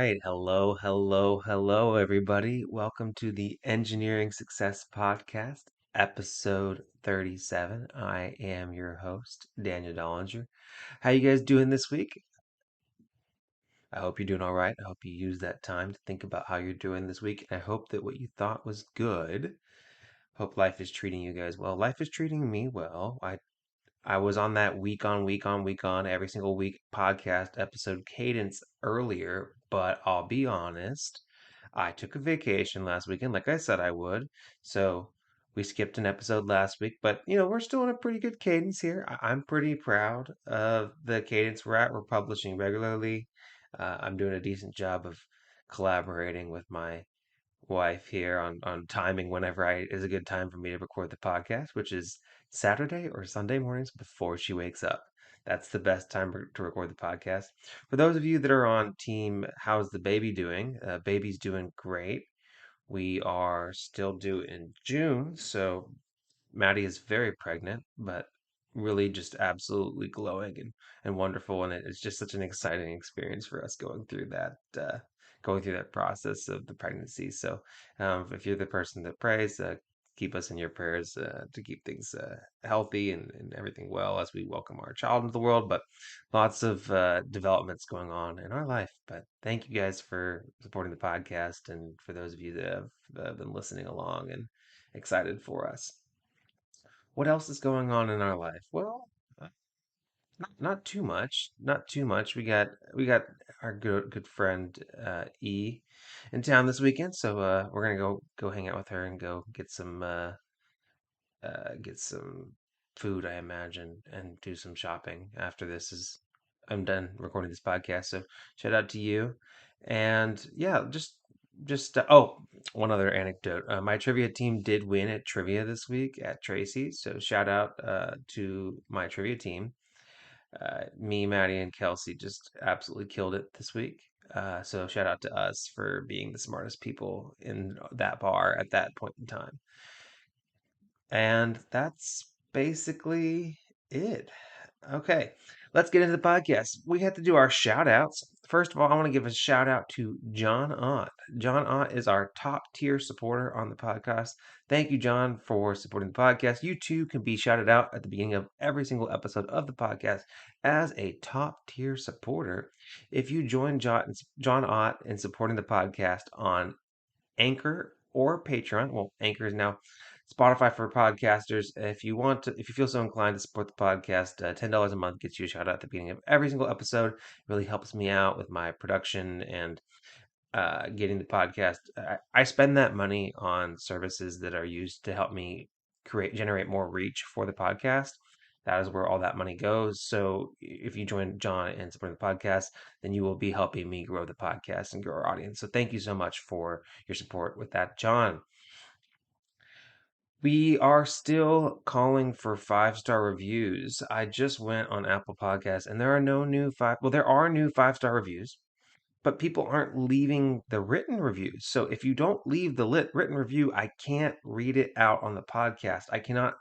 right. Hello, everybody. Welcome to the Engineering Success Podcast, episode 37. I am your host, Daniel Dollinger. How you guys doing this week? I hope you're doing all right. I hope you use that time to think about how you're doing this week. I hope that what you thought was good. Hope life is treating you guys well. Life is treating me well. I was on that week on every single week podcast episode cadence earlier, but I'll be honest, I took a vacation last weekend, like I said I would. So we skipped an episode last week, but we're still in a pretty good cadence here. I'm pretty proud of the cadence we're at. We're publishing regularly. I'm doing a decent job of collaborating with my wife here on timing whenever I is a good time for me to record the podcast, which is Saturday or Sunday mornings before she wakes up. That's the best time to record the podcast. For those of you that are on team, how's the baby doing? Baby's doing great. We are still due in June, so Maddie is very pregnant, but really just absolutely glowing and wonderful. And it's just such an exciting experience for us going through that process of the pregnancy. So if you're the person that prays, keep us in your prayers to keep things healthy and everything well as we welcome our child into the world. But lots of developments going on in our life. But thank you guys for supporting the podcast and for those of you that have been listening along and excited for us. What else is going on in our life? Well, uh, not too much. Not too much. We got our good friend E in town this weekend, so we're gonna go hang out with her and go get some food, I imagine, and do some shopping after this is I'm done recording this podcast. So shout out to you, and yeah, just oh, one other anecdote. My trivia team did win at trivia this week at Tracy, so shout out to my trivia team. Me, Maddie, and Kelsey just absolutely killed it this week. So shout out to us for being the smartest people in that bar at that point in time. And that's basically it. Okay, let's get into the podcast. We have to do our shout outs. First of all, I want to give a shout out to John Ott. John Ott is our top tier supporter on the podcast. Thank you, John, for supporting the podcast. You too can be shouted out at the beginning of every single episode of the podcast as a top tier supporter. If you join John Ott in supporting the podcast on Anchor or Patreon. Well, Anchor is now Spotify for podcasters. If you feel so inclined to support the podcast, $10 a month gets you a shout out at the beginning of every single episode. It really helps me out with my production and getting the podcast. I spend that money on services that are used to help me generate more reach for the podcast. That is where all that money goes. So if you join John and support the podcast, then you will be helping me grow the podcast and grow our audience. So thank you so much for your support with that, John. We are still calling for 5-star reviews. I just went on Apple Podcasts and there are no new there are new 5-star reviews, but people aren't leaving the written reviews. So if you don't leave the written review, I can't read it out on the podcast. I cannot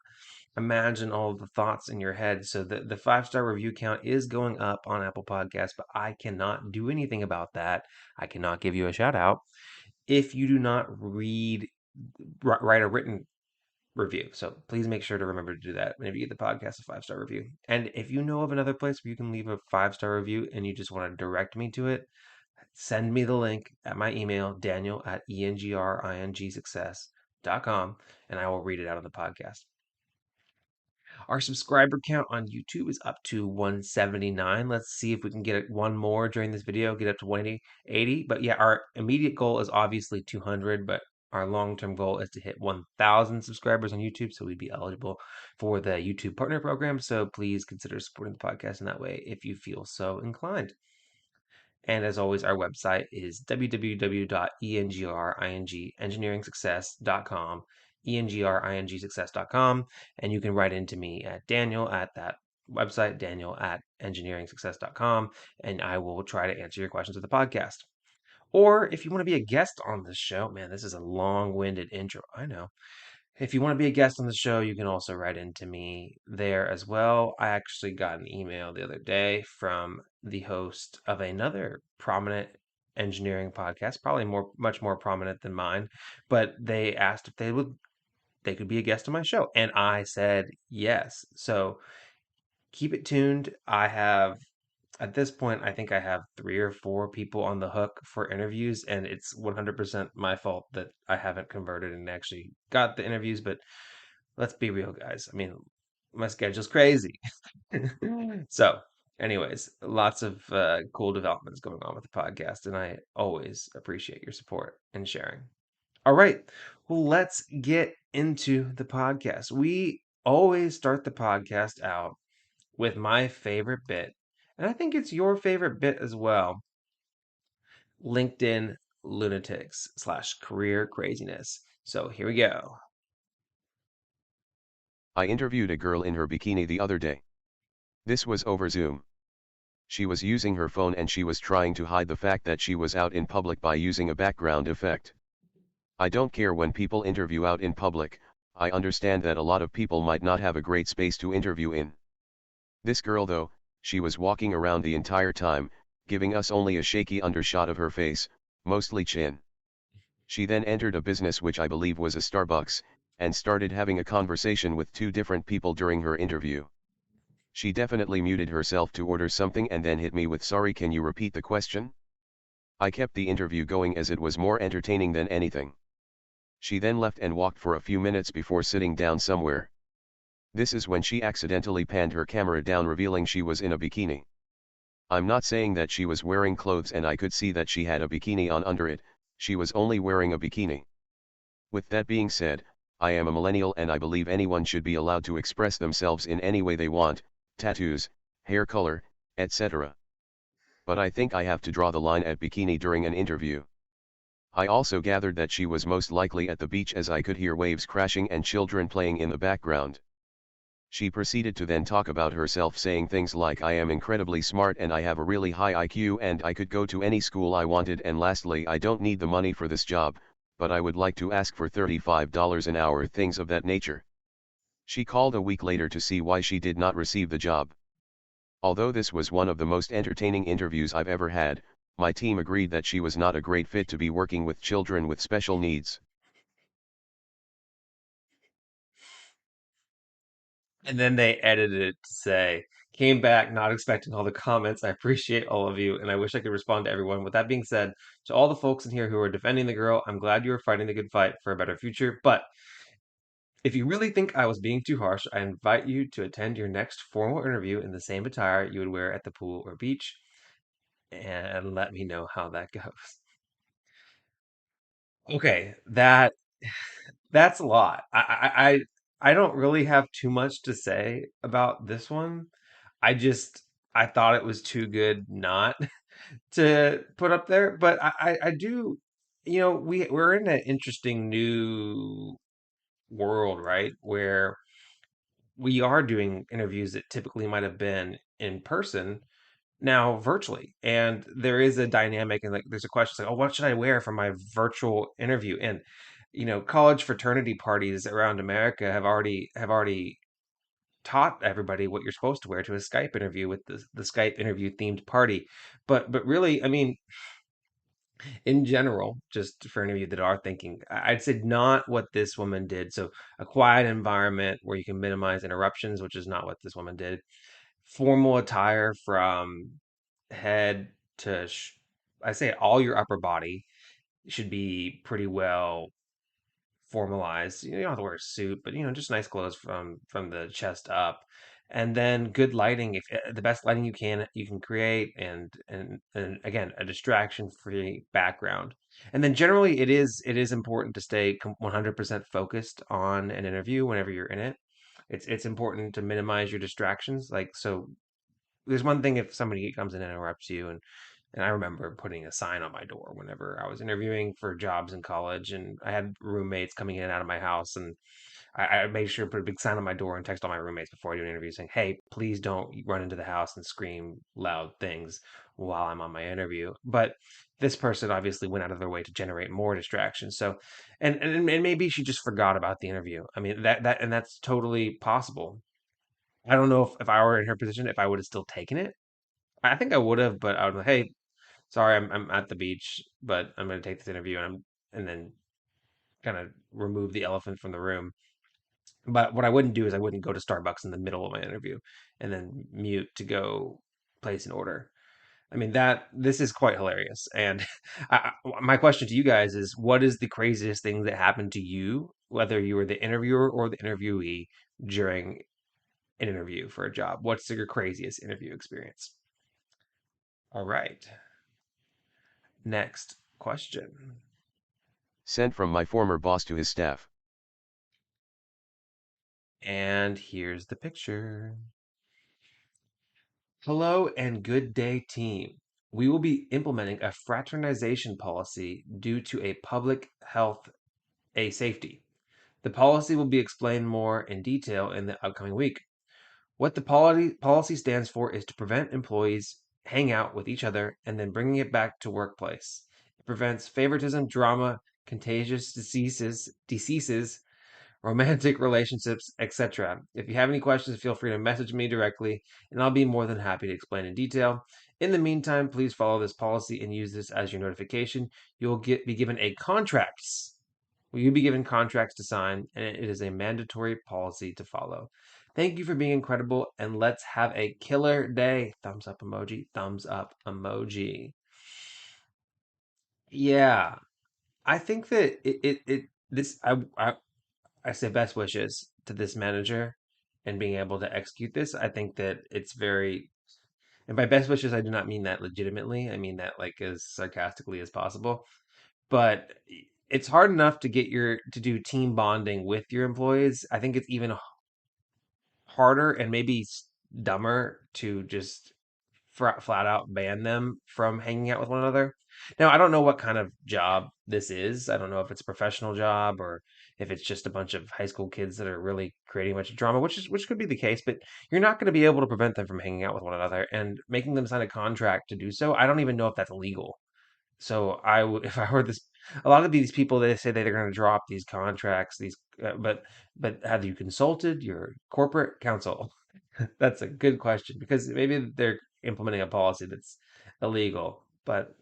imagine all of the thoughts in your head. So the 5-star review count is going up on Apple Podcasts, but I cannot do anything about that. I cannot give you a shout out if you do not write a written review. So please make sure to remember to do that whenever you get the podcast a 5-star review. And if you know of another place where you can leave a 5-star review and you just want to direct me to it, send me the link at my email, Daniel at ENGRingsuccess.com, and I will read it out on the podcast. Our subscriber count on YouTube is up to 179. Let's see if we can get one more during this video, get up to 180. But yeah, our immediate goal is obviously 200, but our long-term goal is to hit 1,000 subscribers on YouTube, so we'd be eligible for the YouTube Partner Program. So please consider supporting the podcast in that way if you feel so inclined. And as always, our website is www.engringsuccess.com, engringsuccess.com, and you can write into me at Daniel at that website, Daniel at engineeringsuccess.com, and I will try to answer your questions with the podcast. Or if you want to be a guest on this show, man, this is a long-winded intro. I know. If you want to be a guest on the show, you can also write into me there as well. I actually got an email the other day from the host of another prominent engineering podcast, probably much more prominent than mine, but they asked if they could be a guest on my show, and I said yes. So keep it tuned. I have at this point, I think I have three or four people on the hook for interviews, and it's 100% my fault that I haven't converted and actually got the interviews. But let's be real, guys. I mean, my schedule's crazy. So, anyways, lots of cool developments going on with the podcast, and I always appreciate your support and sharing. All right, well, let's get into the podcast. We always start the podcast out with my favorite bit, and I think it's your favorite bit as well, LinkedIn lunatics slash career craziness. So here we go. I interviewed a girl in her bikini the other day. This was over Zoom. She was using her phone and she was trying to hide the fact that she was out in public by using a background effect. I don't care when people interview out in public, I understand that a lot of people might not have a great space to interview in. This girl though, she was walking around the entire time, giving us only a shaky undershot of her face, mostly chin. She then entered a business which I believe was a Starbucks, and started having a conversation with two different people during her interview. She definitely muted herself to order something and then hit me with "Sorry, can you repeat the question?" I kept the interview going as it was more entertaining than anything. She then left and walked for a few minutes before sitting down somewhere. This is when she accidentally panned her camera down, revealing she was in a bikini. I'm not saying that she was wearing clothes and I could see that she had a bikini on under it, she was only wearing a bikini. With that being said, I am a millennial and I believe anyone should be allowed to express themselves in any way they want, tattoos, hair color, etc. But I think I have to draw the line at bikini during an interview. I also gathered that she was most likely at the beach as I could hear waves crashing and children playing in the background. She proceeded to then talk about herself, saying things like I am incredibly smart and I have a really high IQ and I could go to any school I wanted, and lastly I don't need the money for this job, but I would like to ask for $35 an hour, things of that nature. She called a week later to see why she did not receive the job. Although this was one of the most entertaining interviews I've ever had, my team agreed that she was not a great fit to be working with children with special needs. And then they edited it to say, came back not expecting all the comments. I appreciate all of you, and I wish I could respond to everyone. With that being said, to all the folks in here who are defending the girl, I'm glad you are fighting the good fight for a better future. But if you really think I was being too harsh, I invite you to attend your next formal interview in the same attire you would wear at the pool or beach, and let me know how that goes. Okay, that's a lot. I don't really have too much to say about this one. I just I thought it was too good not to put up there, but I do, we're in an interesting new world, right? Where we are doing interviews that typically might have been in person now virtually. And there is a dynamic, and like there's a question, it's like, oh, what should I wear for my virtual interview? And college fraternity parties around America have already taught everybody what you're supposed to wear to a Skype interview with the Skype interview themed party. But really, I mean, in general, just for any of you that are thinking, I'd say not what this woman did. So a quiet environment where you can minimize interruptions, which is not what this woman did. Formal attire from head to, I say all your upper body should be pretty well formalized. You don't have to wear a suit, but just nice clothes from the chest up, and then good lighting. If the best lighting you can create, and again a distraction free background. And then generally it is important to stay 100% focused on an interview whenever you're in it. It's important to minimize your distractions. Like, so there's one thing if somebody comes in and interrupts you, and I remember putting a sign on my door whenever I was interviewing for jobs in college, and I had roommates coming in and out of my house, and I made sure to put a big sign on my door and text all my roommates before I do an interview saying, "Hey, please don't run into the house and scream loud things while I'm on my interview." But this person obviously went out of their way to generate more distractions. So, and maybe she just forgot about the interview. I mean, that's totally possible. I don't know if I were in her position, if I would have still taken it. I think I would have, but I would, hey, Sorry, I'm at the beach, but I'm going to take this interview and then kind of remove the elephant from the room. But what I wouldn't do is I wouldn't go to Starbucks in the middle of my interview and then mute to go place an order. I mean that this is quite hilarious. And my question to you guys is, what is the craziest thing that happened to you, whether you were the interviewer or the interviewee, during an interview for a job? What's your craziest interview experience? All right, next question. Sent from my former boss to his staff. And here's the picture. Hello and good day, team. We will be implementing a fraternization policy due to a public health a safety. The policy will be explained more in detail in the upcoming week. What the policy stands for is to prevent employees hang out with each other and then bringing it back to workplace. It prevents favoritism, drama, contagious diseases, romantic relationships, etc. If you have any questions, feel free to message me directly, and I'll be more than happy to explain in detail. In the meantime, please follow this policy and use this as your notification. You'll be given a contracts. Will you be given contracts to sign, and it is a mandatory policy to follow. Thank you for being incredible, and let's have a killer day. Thumbs up emoji, thumbs up emoji. Yeah, I think that it this I say best wishes to this manager and being able to execute this. I think that it's very, and by best wishes, I do not mean that legitimately. I mean that like as sarcastically as possible. But it's hard enough to get your to do team bonding with your employees. I think it's even harder and maybe dumber to just flat out ban them from hanging out with one another. Now, I don't know what kind of job this is. I don't know if it's a professional job or if it's just a bunch of high school kids that are really creating a bunch of drama, which could be the case, but you're not going to be able to prevent them from hanging out with one another and making them sign a contract to do so. I don't even know if that's legal. So I would, if I were this, a lot of these people they say they're going to drop these contracts, but have you consulted your corporate counsel? That's a good question because maybe they're implementing a policy that's illegal. But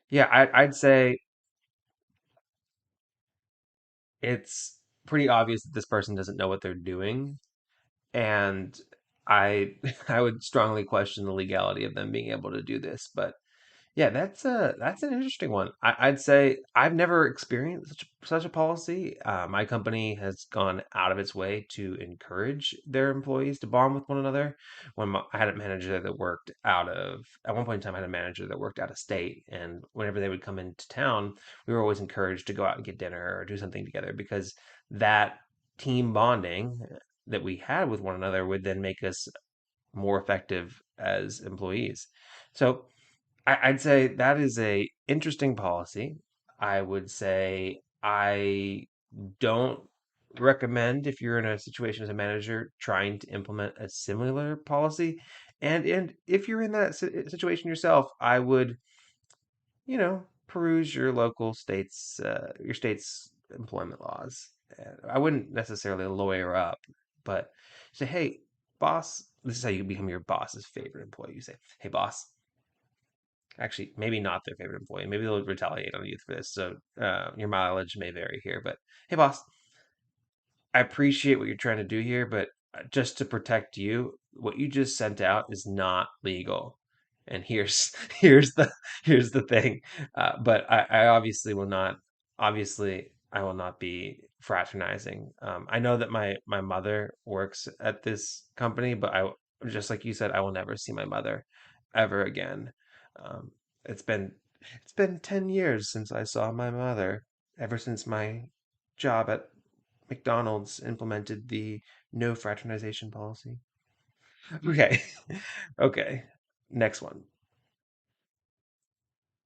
yeah, I'd say it's pretty obvious that this person doesn't know what they're doing, and I I would strongly question the legality of them being able to do this. But yeah, that's an interesting one. I'd say I've never experienced such a policy. My company has gone out of its way to encourage their employees to bond with one another. I had a manager that worked out of, at one point in time, I had a manager that worked out of state, and whenever they would come into town, we were always encouraged to go out and get dinner or do something together because that team bonding that we had with one another would then make us more effective as employees. So I'd say that is a interesting policy. I would say I don't recommend if you're in a situation as a manager trying to implement a similar policy. And if you're in that situation yourself, I would, peruse your state's employment laws. I wouldn't necessarily lawyer up, but say, hey, boss, this is how you become your boss's favorite employee. You say, hey, boss, actually, maybe not their favorite employee. Maybe they'll retaliate on you for this. So your mileage may vary here. But hey, boss, I appreciate what you're trying to do here, but just to protect you, what you just sent out is not legal. And here's the thing. But I obviously will not. Obviously, I will not be fraternizing. I know that my mother works at this company, but I just like you said, I will never see my mother ever again. Um, it's been it's been 10 years since I saw my mother. Ever since my job at McDonald's implemented the no fraternization policy. Okay. Okay. Next one.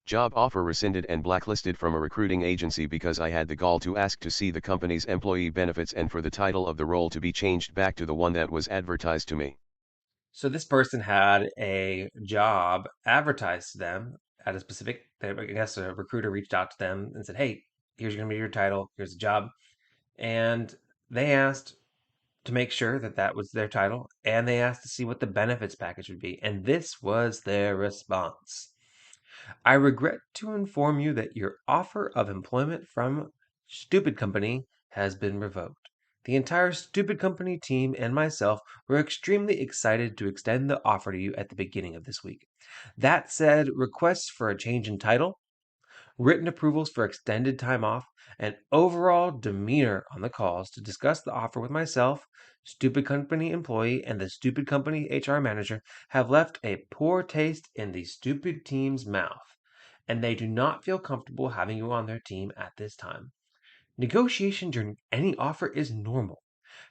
Job offer rescinded and blacklisted from a recruiting agency because I had the gall to ask to see the company's employee benefits and for the title of the role to be changed back to the one that was advertised to me. So this person had a job advertised to them at a specific, I guess a recruiter reached out to them and said, hey, here's going to be your title. Here's the job. And they asked to make sure that that was their title. And they asked to see what the benefits package would be. And this was their response. I regret to inform you that your offer of employment from Stupid Company has been revoked. The entire Stupid Company team and myself were extremely excited to extend the offer to you at the beginning of this week. That said, requests for a change in title, written approvals for extended time off, and overall demeanor on the calls to discuss the offer with myself, Stupid Company employee, and the Stupid Company HR manager have left a poor taste in the Stupid team's mouth, and they do not feel comfortable having you on their team at this time. Negotiation during any offer is normal.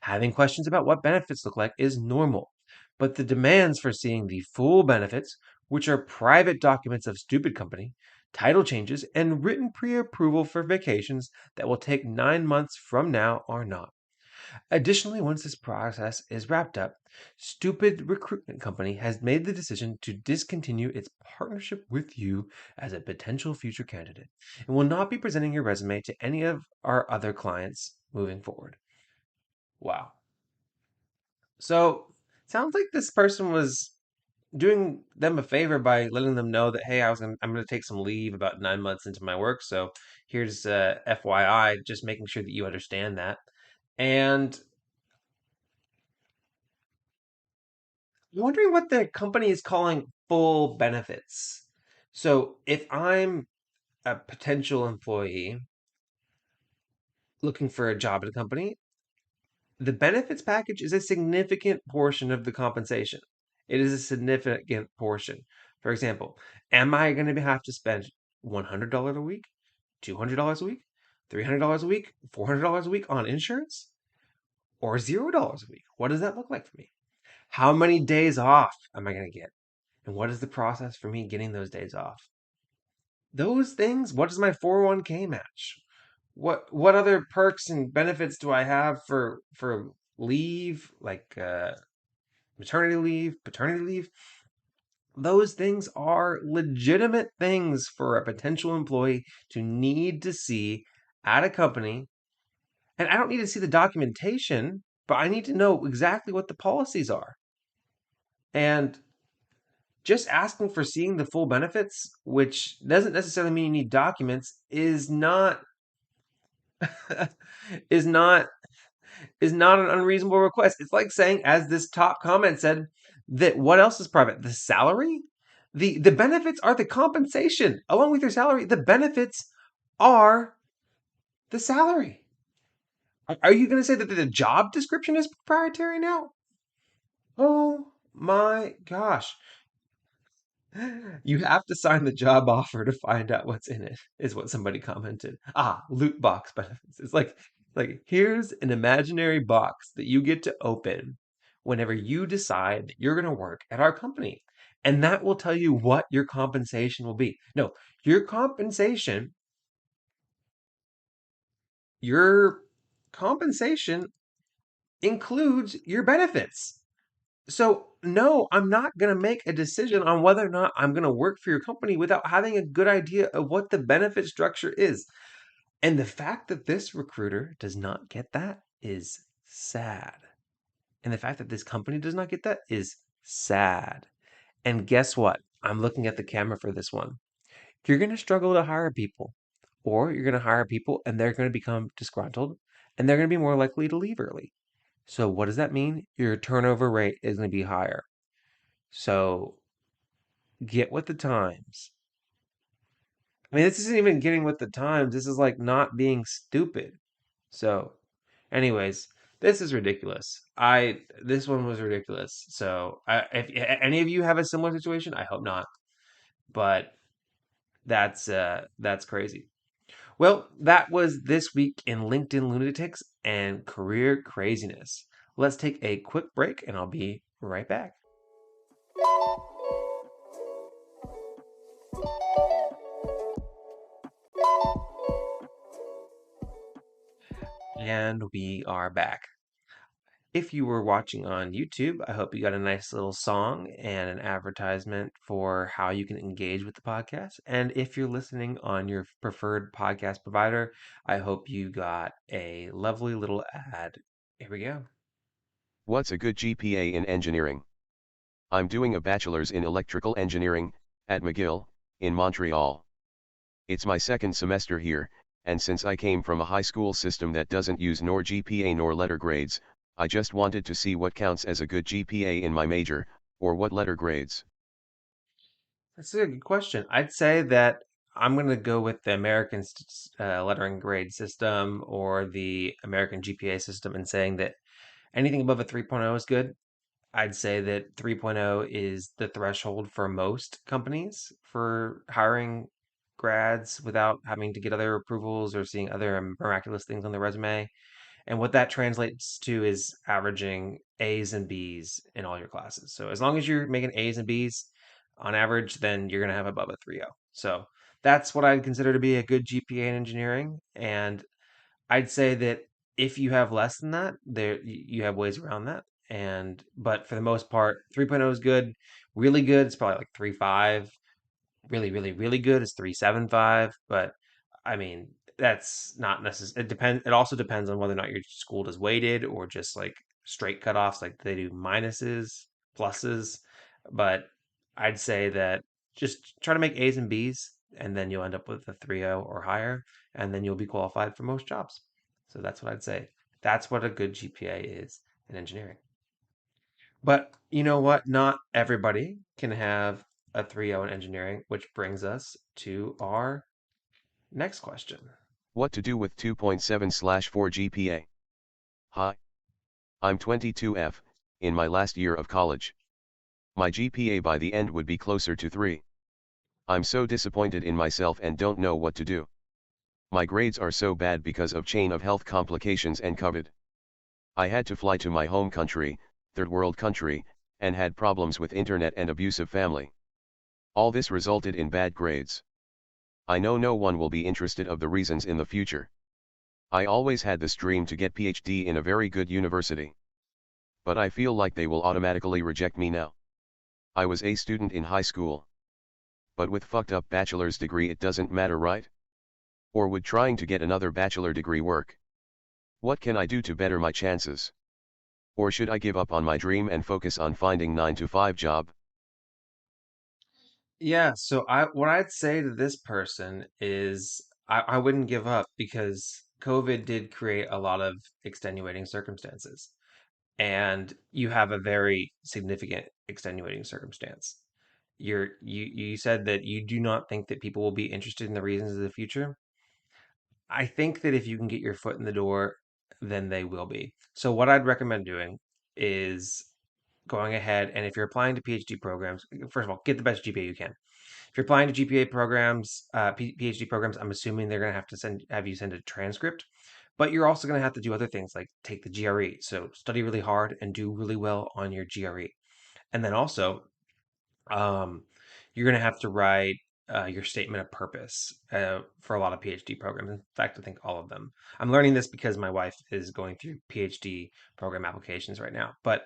Having questions about what benefits look like is normal. But the demands for seeing the full benefits, which are private documents of Stupid Company, title changes, and written pre approval for vacations that will take 9 months from now, are not. Additionally, once this process is wrapped up, Stupid Recruitment Company has made the decision to discontinue its partnership with you as a potential future candidate and will not be presenting your resume to any of our other clients moving forward. Wow. So, sounds like this person was doing them a favor by letting them know that, hey, I'm going to take some leave about 9 months into my work. So here's FYI, just making sure that you understand that. And I'm wondering what the company is calling full benefits. So if I'm a potential employee looking for a job at a company, the benefits package is a significant portion of the compensation. It is a significant portion. For example, am I going to have to spend $100 a week, $200 a week, $300 a week, $400 a week on insurance, or $0 a week? What does that look like for me? How many days off am I going to get? And what is the process for me getting those days off? Those things, what does my 401k match? What other perks and benefits do I have for leave, like maternity leave, paternity leave? Those things are legitimate things for a potential employee to need to see at a company. And I don't need to see the documentation, but I need to know exactly what the policies are. And just asking for seeing the full benefits, which doesn't necessarily mean you need documents, is not is not an unreasonable request. It's like saying, as this top comment said, that what else is private? The salary? The benefits are the compensation. Along with your salary, the benefits are the salary. Are you going to say that the job description is proprietary now? Oh my gosh. You have to sign the job offer to find out what's in it, is what somebody commented. Ah, loot box benefits. It's like here's an imaginary box that you get to open whenever you decide that you're going to work at our company. And that will tell you what your compensation will be. No, your compensation, your compensation includes your benefits. So, no, I'm not going to make a decision on whether or not I'm going to work for your company without having a good idea of what the benefit structure is. And the fact that this recruiter does not get that is sad. And the fact that this company does not get that is sad. And guess what? I'm looking at the camera for this one. You're going to struggle to hire people, or you're going to hire people and they're going to become disgruntled and they're going to be more likely to leave early. So, what does that mean? Your turnover rate is going to be higher. So, get with the times. I mean, this isn't even getting with the times. This is like not being stupid. So, anyways, this is ridiculous. This one was ridiculous. So, if any of you have a similar situation, I hope not. But that's crazy. Well, that was this week in LinkedIn lunatics and career craziness. Let's take a quick break, and I'll be right back. And we are back. If you were watching on YouTube, I hope you got a nice little song and an advertisement for how you can engage with the podcast. And if you're listening on your preferred podcast provider, I hope you got a lovely little ad. Here we go. What's a good GPA in engineering? I'm doing a bachelor's in electrical engineering at McGill, in Montreal. It's my second semester here, and since I came from a high school system that doesn't use nor GPA nor letter grades, I just wanted to see what counts as a good GPA in my major, or what letter grades. That's a good question. I'd say that I'm going to go with the American lettering grade system or the American GPA system and saying that anything above a 3.0 is good. I'd say that 3.0 is the threshold for most companies for hiring grads without having to get other approvals or seeing other miraculous things on the resume. And what that translates to is averaging A's and B's in all your classes. So as long as you're making A's and B's on average, then you're going to have above a 3.0. So that's what I'd consider to be a good GPA in engineering. And I'd say that if you have less than that, you have ways around that. And but for the most part, 3.0 is good. Really good, it's probably like 3.5. Really, really, really good is 3.75. But I mean, that's not necessary. It depends. It also depends on whether or not your school does weighted or just like straight cutoffs, like they do minuses, pluses. But I'd say that just try to make A's and B's, and then you'll end up with a 3.0 or higher, and then you'll be qualified for most jobs. So that's what I'd say. That's what a good GPA is in engineering. But you know what? Not everybody can have a 3.0 in engineering, which brings us to our next question. What to do with 2.7/4 GPA? Hi, I'm 22F, in my last year of college. My GPA by the end would be closer to 3. I'm so disappointed in myself and don't know what to do. My grades are so bad because of chain of health complications and COVID. I had to fly to my home country, third world country, and had problems with internet and abusive family. All this resulted in bad grades. I know no one will be interested of the reasons in the future. I always had this dream to get PhD in a very good university. But I feel like they will automatically reject me now. I was a student in high school. But with fucked up bachelor's degree it doesn't matter, right? Or would trying to get another bachelor degree work? What can I do to better my chances? Or should I give up on my dream and focus on finding 9 to 5 job? Yeah, so what I'd say to this person is I wouldn't give up because COVID did create a lot of extenuating circumstances. And you have a very significant extenuating circumstance. You said that you do not think that people will be interested in the reasons of the future. I think that if you can get your foot in the door, then they will be. So what I'd recommend doing is going ahead and if you're applying to PhD programs, first of all, get the best GPA you can. If you're applying to GPA programs, PhD programs, I'm assuming they're going to have to have you send a transcript, but you're also going to have to do other things like take the GRE. So study really hard and do really well on your GRE, and then also um, you're going to have to write your statement of purpose for a lot of PhD programs. In fact, I think all of them. I'm learning this because my wife is going through PhD program applications right now, but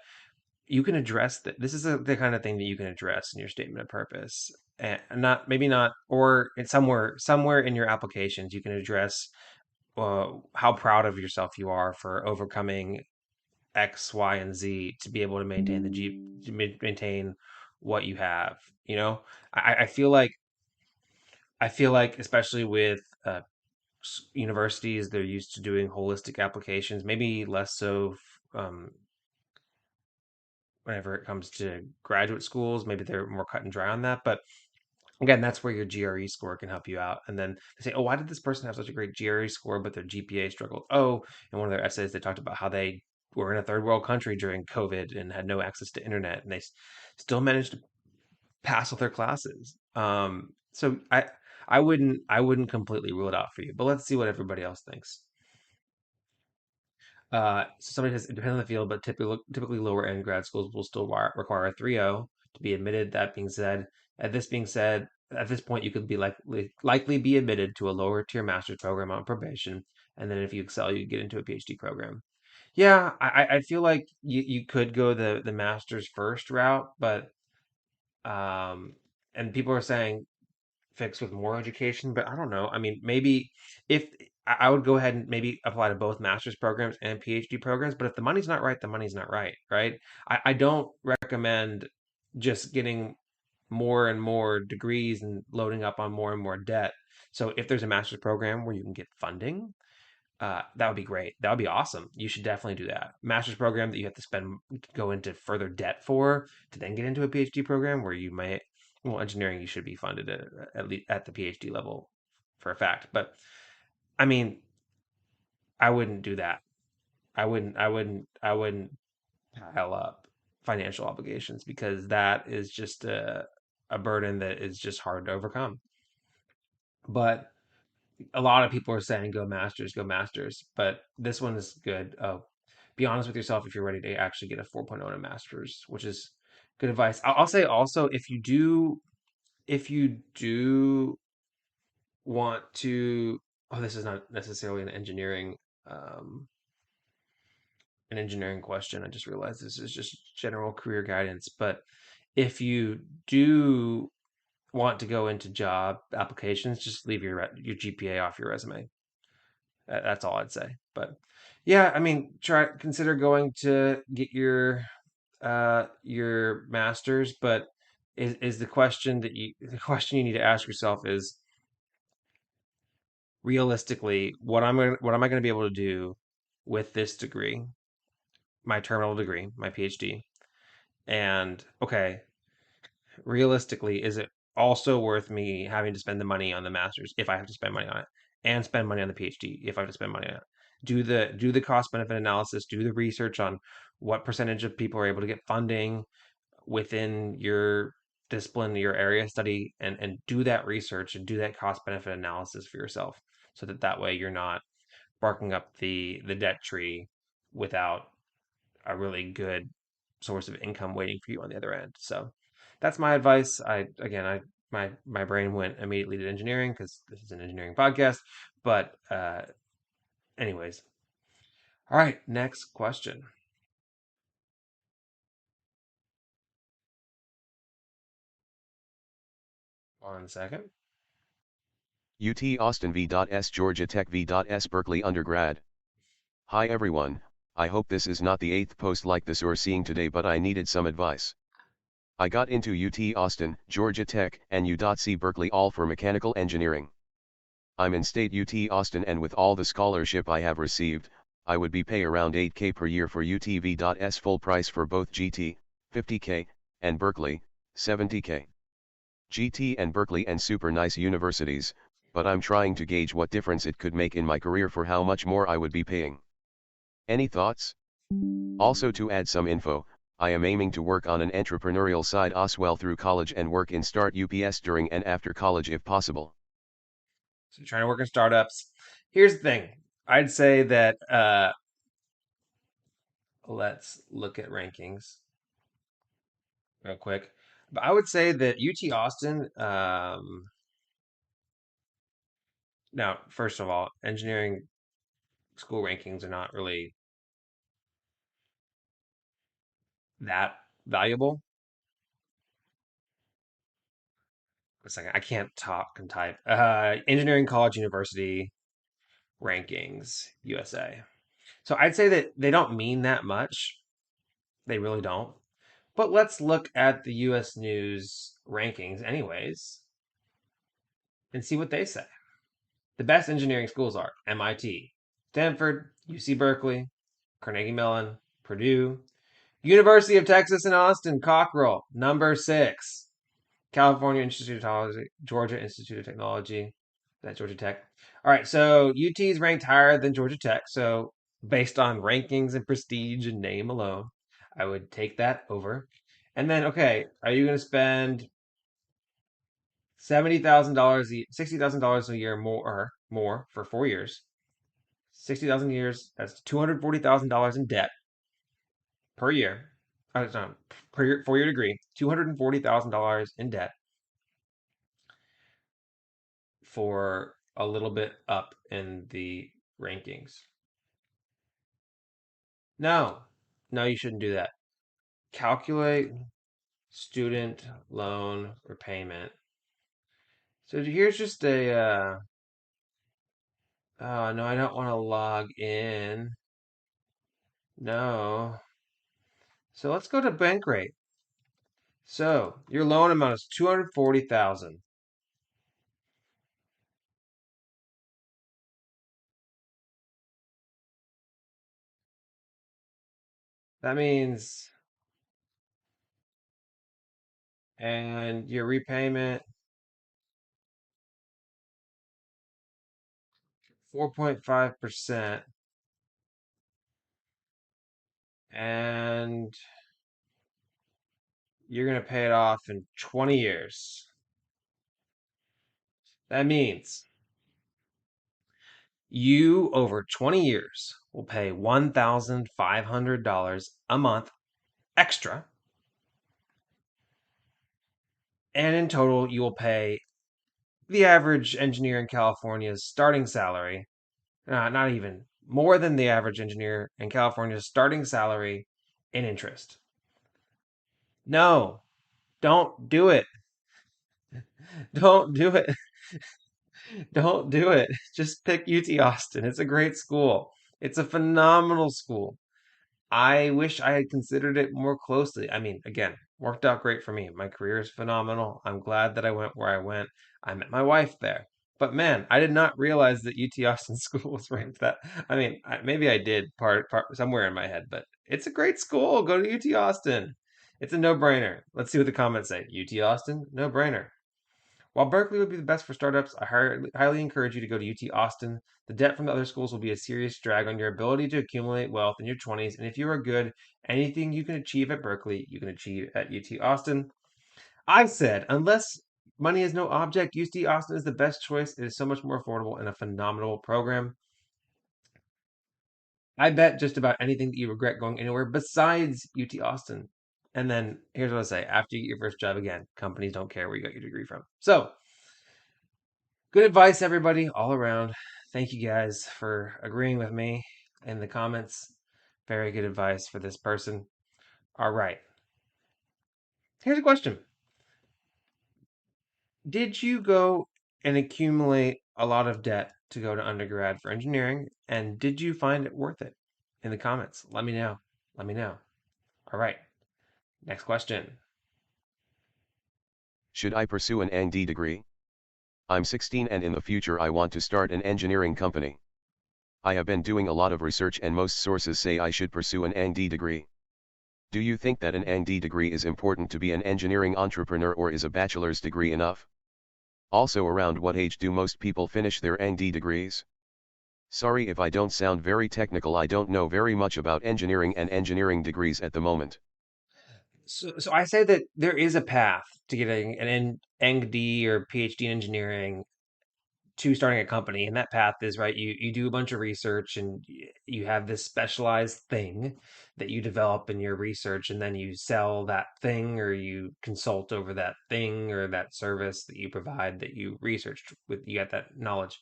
you can address that. This is the kind of thing that you can address in your statement of purpose, and not maybe not, or in somewhere in your applications, you can address how proud of yourself you are for overcoming X, Y, and Z to be able to maintain maintain what you have. You know, I feel like especially with universities, they're used to doing holistic applications, maybe less so. Whenever it comes to graduate schools, maybe they're more cut and dry on that. But again, that's where your GRE score can help you out. And then they say, oh, why did this person have such a great GRE score, but their GPA struggled? Oh, in one of their essays, they talked about how they were in a third world country during COVID and had no access to internet, and they still managed to pass with their classes. So I wouldn't completely rule it out for you, but let's see what everybody else thinks. So somebody says it depends on the field, but typically lower end grad schools will still require a 3.0 to be admitted. At this point, you could be likely be admitted to a lower tier master's program on probation, and then if you excel, you get into a PhD program. Yeah, I feel like you could go the master's first route, but um, and people are saying fix with more education, but I don't know. I mean, maybe if I would go ahead and maybe apply to both master's programs and PhD programs, but if the money's not right, the money's not right, right? I don't recommend just getting more and more degrees and loading up on more and more debt. So if there's a master's program where you can get funding, that would be great. That would be awesome. You should definitely do that. Master's program that you have to go into further debt for to then get into a PhD program where you might, well, engineering, you should be funded at least at the PhD level for a fact. But I mean, I wouldn't do that. I wouldn't pile up financial obligations because that is just a burden that is just hard to overcome. But a lot of people are saying go masters, but this one is good. Be honest with yourself if you're ready to actually get a 4.0 in a masters, which is good advice. I'll say also if you do want to, oh, this is not necessarily um, an engineering question. I just realized this is just general career guidance. But if you do want to go into job applications, just leave your GPA off your resume. That's all I'd say. But yeah, I mean, consider going to get your master's, but is the question you need to ask yourself is realistically, what am I going to be able to do with this degree, my terminal degree, my PhD? And okay, realistically, is it also worth me having to spend the money on the master's if I have to spend money on it, and spend money on the PhD if I have to spend money on it? Do the cost benefit analysis, do the research on what percentage of people are able to get funding within your discipline, your area of study, and do that research and do that cost benefit analysis for yourself, so that way you're not barking up the debt tree without a really good source of income waiting for you on the other end. So that's my advice. My brain went immediately to engineering because this is an engineering podcast. But anyways, all right. Next question. 1 second. UT Austin v.S Georgia Tech v.S Berkeley undergrad. Hi everyone, I hope this is not the 8th post like this you're seeing today, but I needed some advice. I got into UT Austin, Georgia Tech, and U.C Berkeley all for mechanical engineering. I'm in state UT Austin, and with all the scholarship I have received, I would be pay around 8K per year for UTV.S full price for both GT, 50K, and Berkeley, 70K. GT and Berkeley and super nice universities, but I'm trying to gauge what difference it could make in my career for how much more I would be paying. Any thoughts? Also, to add some info, I am aiming to work on an entrepreneurial side as well through college and work in start UPS during and after college if possible. So trying to work in startups. Here's the thing. I'd say that let's look at rankings real quick. But I would say that UT Austin. Now, first of all, engineering school rankings are not really that valuable. A second, I can't talk and type. Engineering College University rankings, USA. So I'd say that they don't mean that much. They really don't. But let's look at the US News rankings, anyways, and see what they say. The best engineering schools are MIT, Stanford, UC Berkeley, Carnegie Mellon, Purdue, University of Texas in Austin, Cockrell, number 6. California Institute of Technology, Georgia Institute of Technology, that Georgia Tech. All right, so UT is ranked higher than Georgia Tech. So based on rankings and prestige and name alone, I would take that over. And then, okay, are you going to spend $70,000, $60,000 a year more for 4 years? 60,000 years. That's $240,000 in debt per year. No, per year, 4 year degree. $240,000 in debt for a little bit up in the rankings. No, no, you shouldn't do that. Calculate student loan repayment. So here's just oh no, I don't want to log in. No. So let's go to bank rate. So your loan amount is 240,000. That means, and your repayment 4.5%, and you're gonna pay it off in 20 years. That means you over 20 years will pay $1,500 a month extra, and in total you will pay the average engineer in California's starting salary, not even more than the average engineer in California's starting salary in interest. No, don't do it. Don't do it. Don't do it. Just pick UT Austin. It's a great school. It's a phenomenal school. I wish I had considered it more closely. I mean, again, worked out great for me. My career is phenomenal. I'm glad that I went where I went. I met my wife there. But man, I did not realize that UT Austin School was ranked that. I mean, maybe I did part somewhere in my head, but it's a great school. Go to UT Austin. It's a no-brainer. Let's see what the comments say. UT Austin, no-brainer. While Berkeley would be the best for startups, I highly encourage you to go to UT Austin. The debt from the other schools will be a serious drag on your ability to accumulate wealth in your 20s, and if you are good, anything you can achieve at Berkeley, you can achieve at UT Austin. I said, unless money is no object, UT Austin is the best choice. It is so much more affordable and a phenomenal program. I bet just about anything that you regret going anywhere besides UT Austin. And then here's what I say after you get your first job again, companies don't care where you got your degree from. So, good advice, everybody, all around. Thank you guys for agreeing with me in the comments. Very good advice for this person. All right. Here's a question. Did you go and accumulate a lot of debt to go to undergrad for engineering? And did you find it worth it? In the comments, let me know. Let me know. All right. Next question. Should I pursue an EngD degree? I'm 16 and in the future I want to start an engineering company. I have been doing a lot of research and most sources say I should pursue an EngD degree. Do you think that an EngD degree is important to be an engineering entrepreneur, or is a bachelor's degree enough? Also, around what age do most people finish their EngD degrees? Sorry if I don't sound very technical, I don't know very much about engineering and engineering degrees at the moment. So I say that there is a path to getting an EngD or PhD in engineering to starting a company, and that path is right. You do a bunch of research, and you have this specialized thing that you develop in your research, and then you sell that thing, or you consult over that thing or that service that you provide that you researched with. You got that knowledge.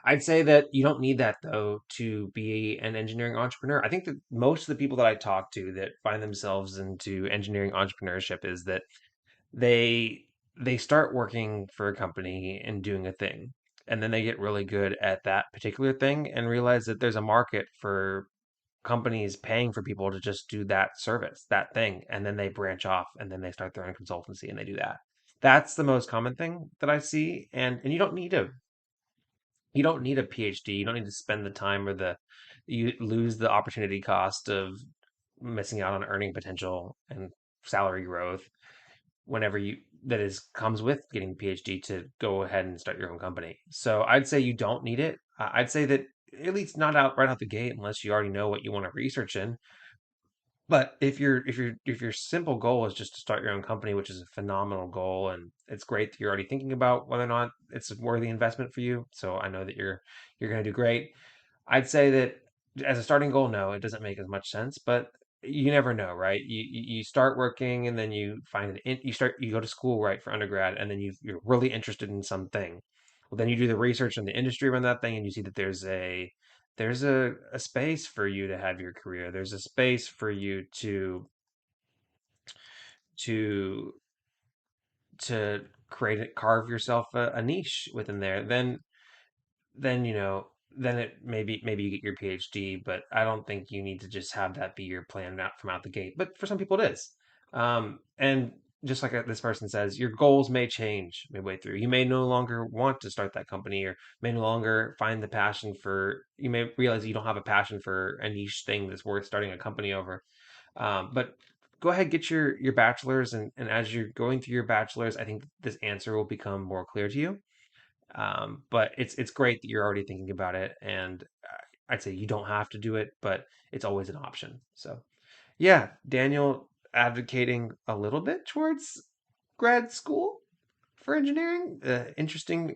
I'd say that you don't need that though to be an engineering entrepreneur. I think that most of the people that I talk to that find themselves into engineering entrepreneurship is that they they start working for a company and doing a thing, and then they get really good at that particular thing and realize that there's a market for companies paying for people to just do that service, that thing, and then they branch off and then they start their own consultancy and they do that. That's the most common thing that I see, and you don't need a PhD. You don't need to spend the time or the you lose the opportunity cost of missing out on earning potential and salary growth whenever you that is comes with getting a PhD to go ahead and start your own company. So I'd say you don't need it. I'd say that at least not out right out the gate unless you already know what you want to research in. But if your simple goal is just to start your own company, which is a phenomenal goal, and it's great that you're already thinking about whether or not it's a worthy investment for you. So I know that you're going to do great. I'd say that as a starting goal, no, it doesn't make as much sense, but you never know, right? You start working and then you find you go to school, right, for undergrad, and then you're really interested in something. Well, then you do the research in the industry around that thing, and you see that there's a space for you to have your career. There's a space for you to to carve yourself a niche within there. Then then it maybe you get your PhD, but I don't think you need to just have that be your plan out from out the gate. But for some people it is. And just like this person says, your goals may change midway through. You may no longer want to start that company, or may no longer find the passion for. You may realize you don't have a passion for a niche thing that's worth starting a company over. But go ahead, get your bachelor's, and as you're going through your bachelor's, I think this answer will become more clear to you. But it's great that you're already thinking about it, and I'd say you don't have to do it, but it's always an option. So yeah, Daniel advocating a little bit towards grad school for engineering. Interesting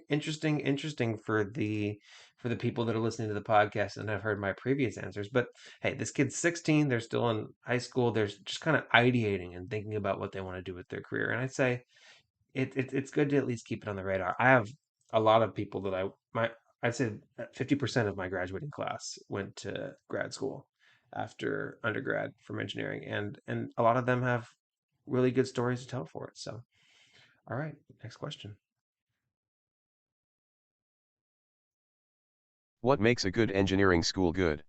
for the people that are listening to the podcast and have heard my previous answers. But hey, this kid's 16. They're still in high school. They're just kind of ideating and thinking about what they want to do with their career. And I'd say it's good to at least keep it on the radar. I have a lot of people that I'd say 50% of my graduating class went to grad school after undergrad from engineering, and a lot of them have really good stories to tell for it. So, all right, next question. What makes a good engineering school good?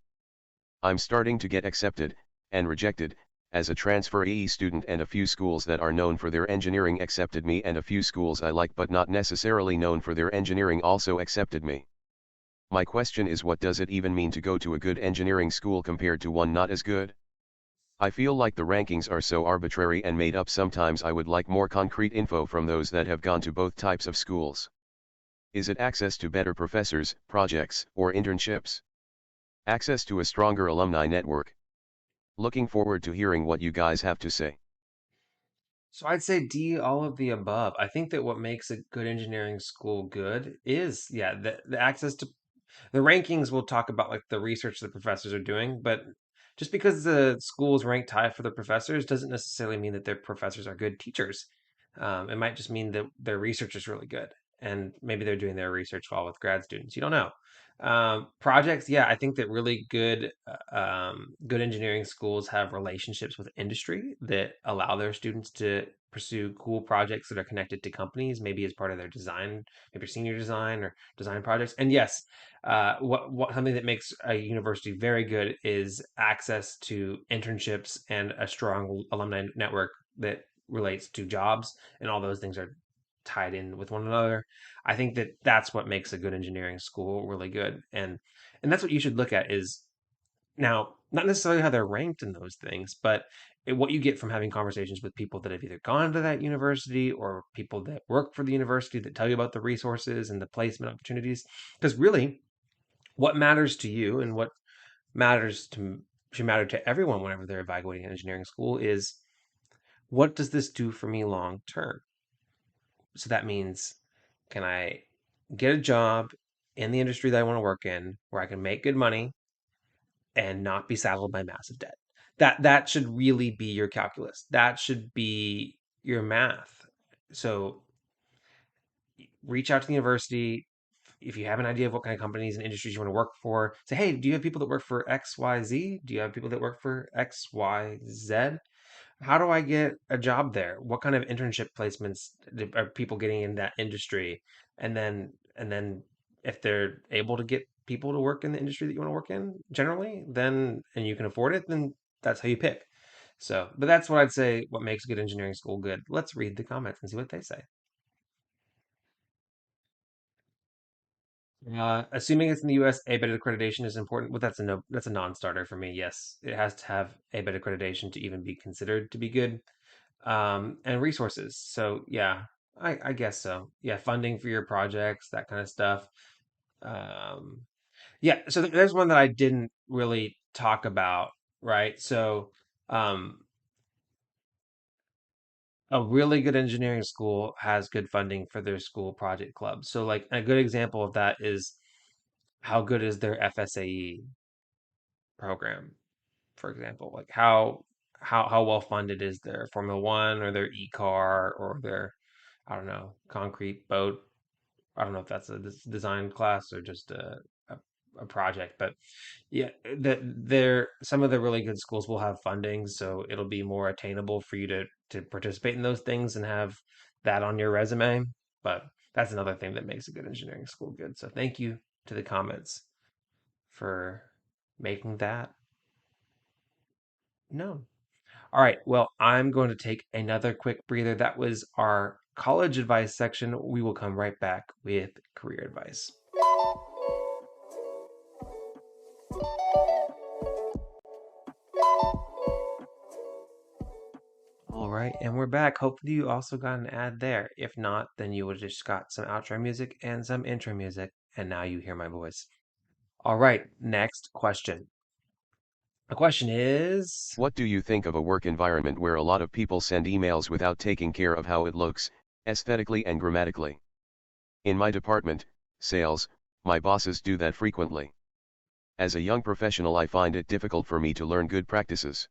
I'm starting to get accepted, and rejected, as a transferee student, and a few schools that are known for their engineering accepted me, and a few schools I like but not necessarily known for their engineering also accepted me. My question is, what does it even mean to go to a good engineering school compared to one not as good? I feel like the rankings are so arbitrary and made up. Sometimes I would like more concrete info from those that have gone to both types of schools. Is it access to better professors, projects, or internships? Access to a stronger alumni network? Looking forward to hearing what you guys have to say. So I'd say D, all of the above. I think that what makes a good engineering school good is, yeah, the access to the rankings. Will talk about like the research the professors are doing, but just because the schools ranked high for the professors doesn't necessarily mean that their professors are good teachers. It might just mean that their research is really good, and maybe they're doing their research well with grad students. You don't know. Projects, yeah, I think that really good engineering schools have relationships with industry that allow their students to pursue cool projects that are connected to companies, maybe as part of their design, maybe senior design or design projects. And yes, what something that makes a university very good is access to internships and a strong alumni network that relates to jobs, and all those things are tied in with one another. I think that that's what makes a good engineering school really good, and that's what you should look at is now not necessarily how they're ranked in those things, but what you get from having conversations with people that have either gone to that university or people that work for the university that tell you about the resources and the placement opportunities. Because really, what matters to you and what matters to should matter to everyone whenever they're evaluating an engineering school is, what does this do for me long term? So that means, can I get a job in the industry that I want to work in where I can make good money and not be saddled by massive debt? That should really be your calculus. That should be your math. So reach out to the university. If you have an idea of what kind of companies and industries you want to work for, say, hey, do you have people that work for XYZ? Do you have people that work for XYZ? How do I get a job there? What kind of internship placements are people getting in that industry? And then if they're able to get people to work in the industry that you want to work in generally, then and you can afford it, then that's how you pick. So, but that's what I'd say what makes a good engineering school good. Let's read the comments and see what they say. Assuming it's in the US, ABET accreditation is important. Well, that's a no, that's a non-starter for me. Yes, it has to have ABET accreditation to even be considered to be good. And resources. So yeah, I guess so. Yeah, funding for your projects, that kind of stuff. Um, yeah, so there's one that I didn't really talk about, right? So um, a really good engineering school has good funding for their school project club. So like a good example of that is, how good is their FSAE program, for example? Like how well funded is their Formula One or their e-car or their, I don't know, concrete boat. I don't know if that's a design class or just a project, but yeah, that there some of the really good schools will have funding, so it'll be more attainable for you to participate in those things and have that on your resume. But that's another thing that makes a good engineering school good. So thank you to the comments for making that known. All right, well, I'm going to take another quick breather. That was our college advice section. We will come right back with career advice. All right, and we're back. Hopefully, you also got an ad there. If not, then you would have just got some outro music and some intro music, and now you hear my voice. All right, next question. The question is, What do you think of a work environment where a lot of people send emails without taking care of how it looks, aesthetically and grammatically? In my department, sales, my bosses do that frequently. As a young professional, I find it difficult for me to learn good practices.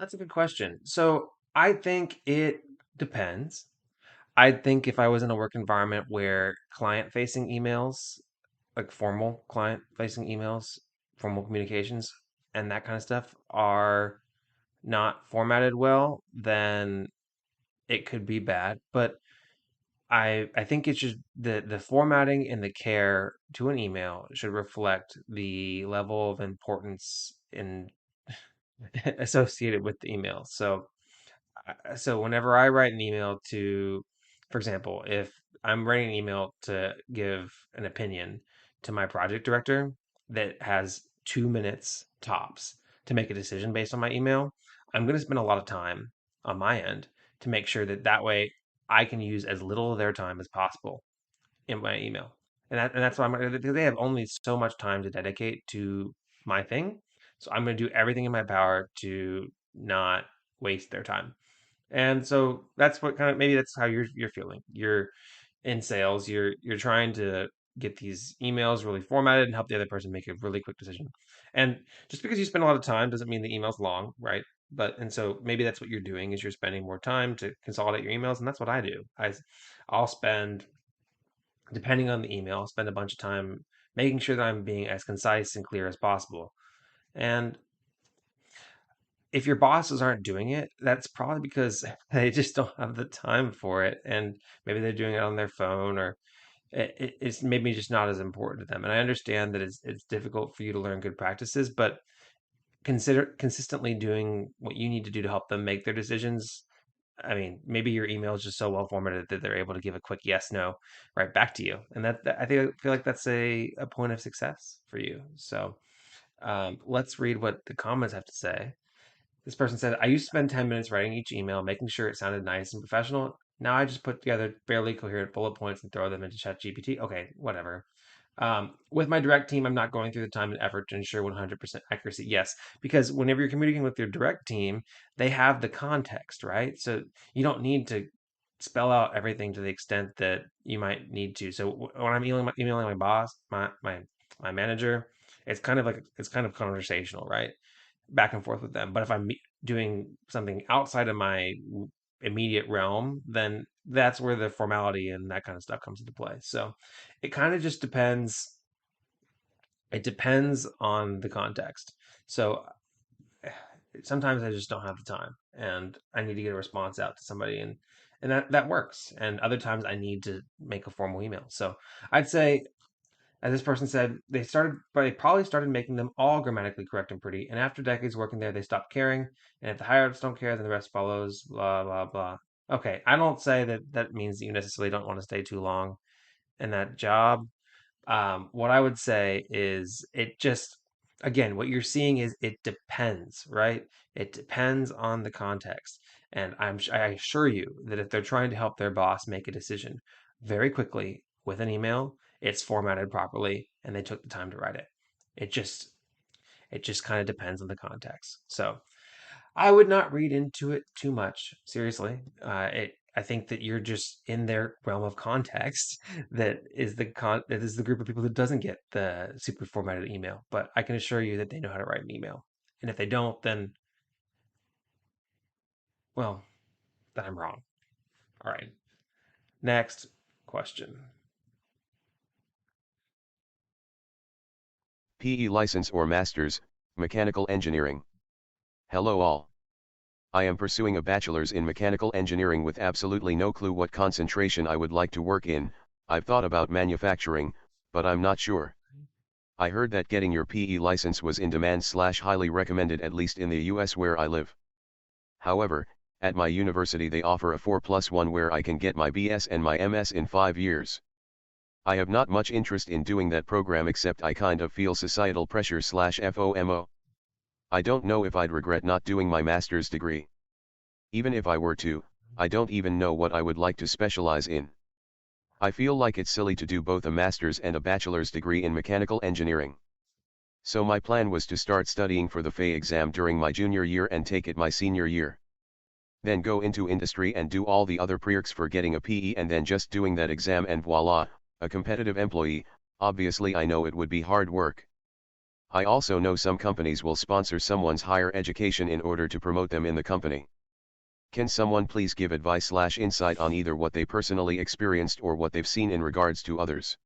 that's a good question. So I think it depends. I think if I was in a work environment where client-facing emails, like formal client-facing emails, formal communications, and that kind of stuff are not formatted well, then it could be bad. But I think it should the formatting and the care to an email should reflect the level of importance in associated with the email. So whenever I write an email to, for example, if I'm writing an email to give an opinion to my project director that has 2 minutes tops to make a decision based on my email, I'm going to spend a lot of time on my end to make sure that that way I can use as little of their time as possible in my email. And that's why they have only so much time to dedicate to my thing. So I'm going to do everything in my power to not waste their time. And so that's what kind of maybe that's how you're feeling. You're in sales, you're trying to get these emails really formatted and help the other person make a really quick decision. And just because you spend a lot of time doesn't mean the email's long, right? But and so maybe that's what you're doing is you're spending more time to consolidate your emails, and that's what I do. I'll spend depending on the email, I'll spend a bunch of time making sure that I'm being as concise and clear as possible. And if your bosses aren't doing it, that's probably because they just don't have the time for it, and maybe they're doing it on their phone, or it's maybe just not as important to them. And I understand that it's difficult for you to learn good practices, but consider consistently doing what you need to do to help them make their decisions. I mean, maybe your email is just so well formatted that they're able to give a quick yes, no right back to you, and I feel like that's a point of success for you. So let's read what the comments have to say. This person said, I used to spend 10 minutes writing each email, making sure it sounded nice and professional. Now I just put together barely coherent bullet points and throw them into ChatGPT. Okay, whatever. With my direct team, I'm not going through the time and effort to ensure 100% accuracy. Yes, because whenever you're communicating with your direct team, they have the context, right? So you don't need to spell out everything to the extent that you might need to. So when I'm emailing my boss, my manager, it's kind of conversational, right? Back and forth with them. But if I'm doing something outside of my immediate realm, then that's where the formality and that kind of stuff comes into play. So it kind of just depends. It depends on the context. So sometimes I just don't have the time and I need to get a response out to somebody, and that works. And other times I need to make a formal email. So I'd say, as this person said, they probably started making them all grammatically correct and pretty. And after decades working there, they stopped caring. And if the higher ups don't care, then the rest follows. Blah blah blah. Okay, I don't say that that means that you necessarily don't want to stay too long in that job. What I would say is it just, again, what you're seeing is it depends, right? It depends on the context. And I assure you that if they're trying to help their boss make a decision very quickly with an email, it's formatted properly and they took the time to write it. It just, it just kind of depends on the context. So I would not read into it too much. Seriously, I think that you're just in their realm of context. That is the group of people that doesn't get the super formatted email. But I can assure you that they know how to write an email. And if they don't, then well, then I'm wrong. All right. Next question. PE license or master's, mechanical engineering. Hello all. I am pursuing a bachelor's in mechanical engineering with absolutely no clue what concentration I would like to work in. I've thought about manufacturing, but I'm not sure. I heard that getting your PE license was in demand / highly recommended, at least in the US where I live. However, at my university they offer a 4+1 where I can get my BS and my MS in 5 years. I have not much interest in doing that program, except I kind of feel societal pressure / FOMO. I don't know if I'd regret not doing my master's degree. Even if I were to, I don't even know what I would like to specialize in. I feel like it's silly to do both a master's and a bachelor's degree in mechanical engineering. So my plan was to start studying for the FE exam during my junior year and take it my senior year. Then go into industry and do all the other prereqs for getting a PE, and then just doing that exam and voila, a competitive employee. Obviously I know it would be hard work. I also know some companies will sponsor someone's higher education in order to promote them in the company. Can someone please give advice / insight on either what they personally experienced or what they've seen in regards to others?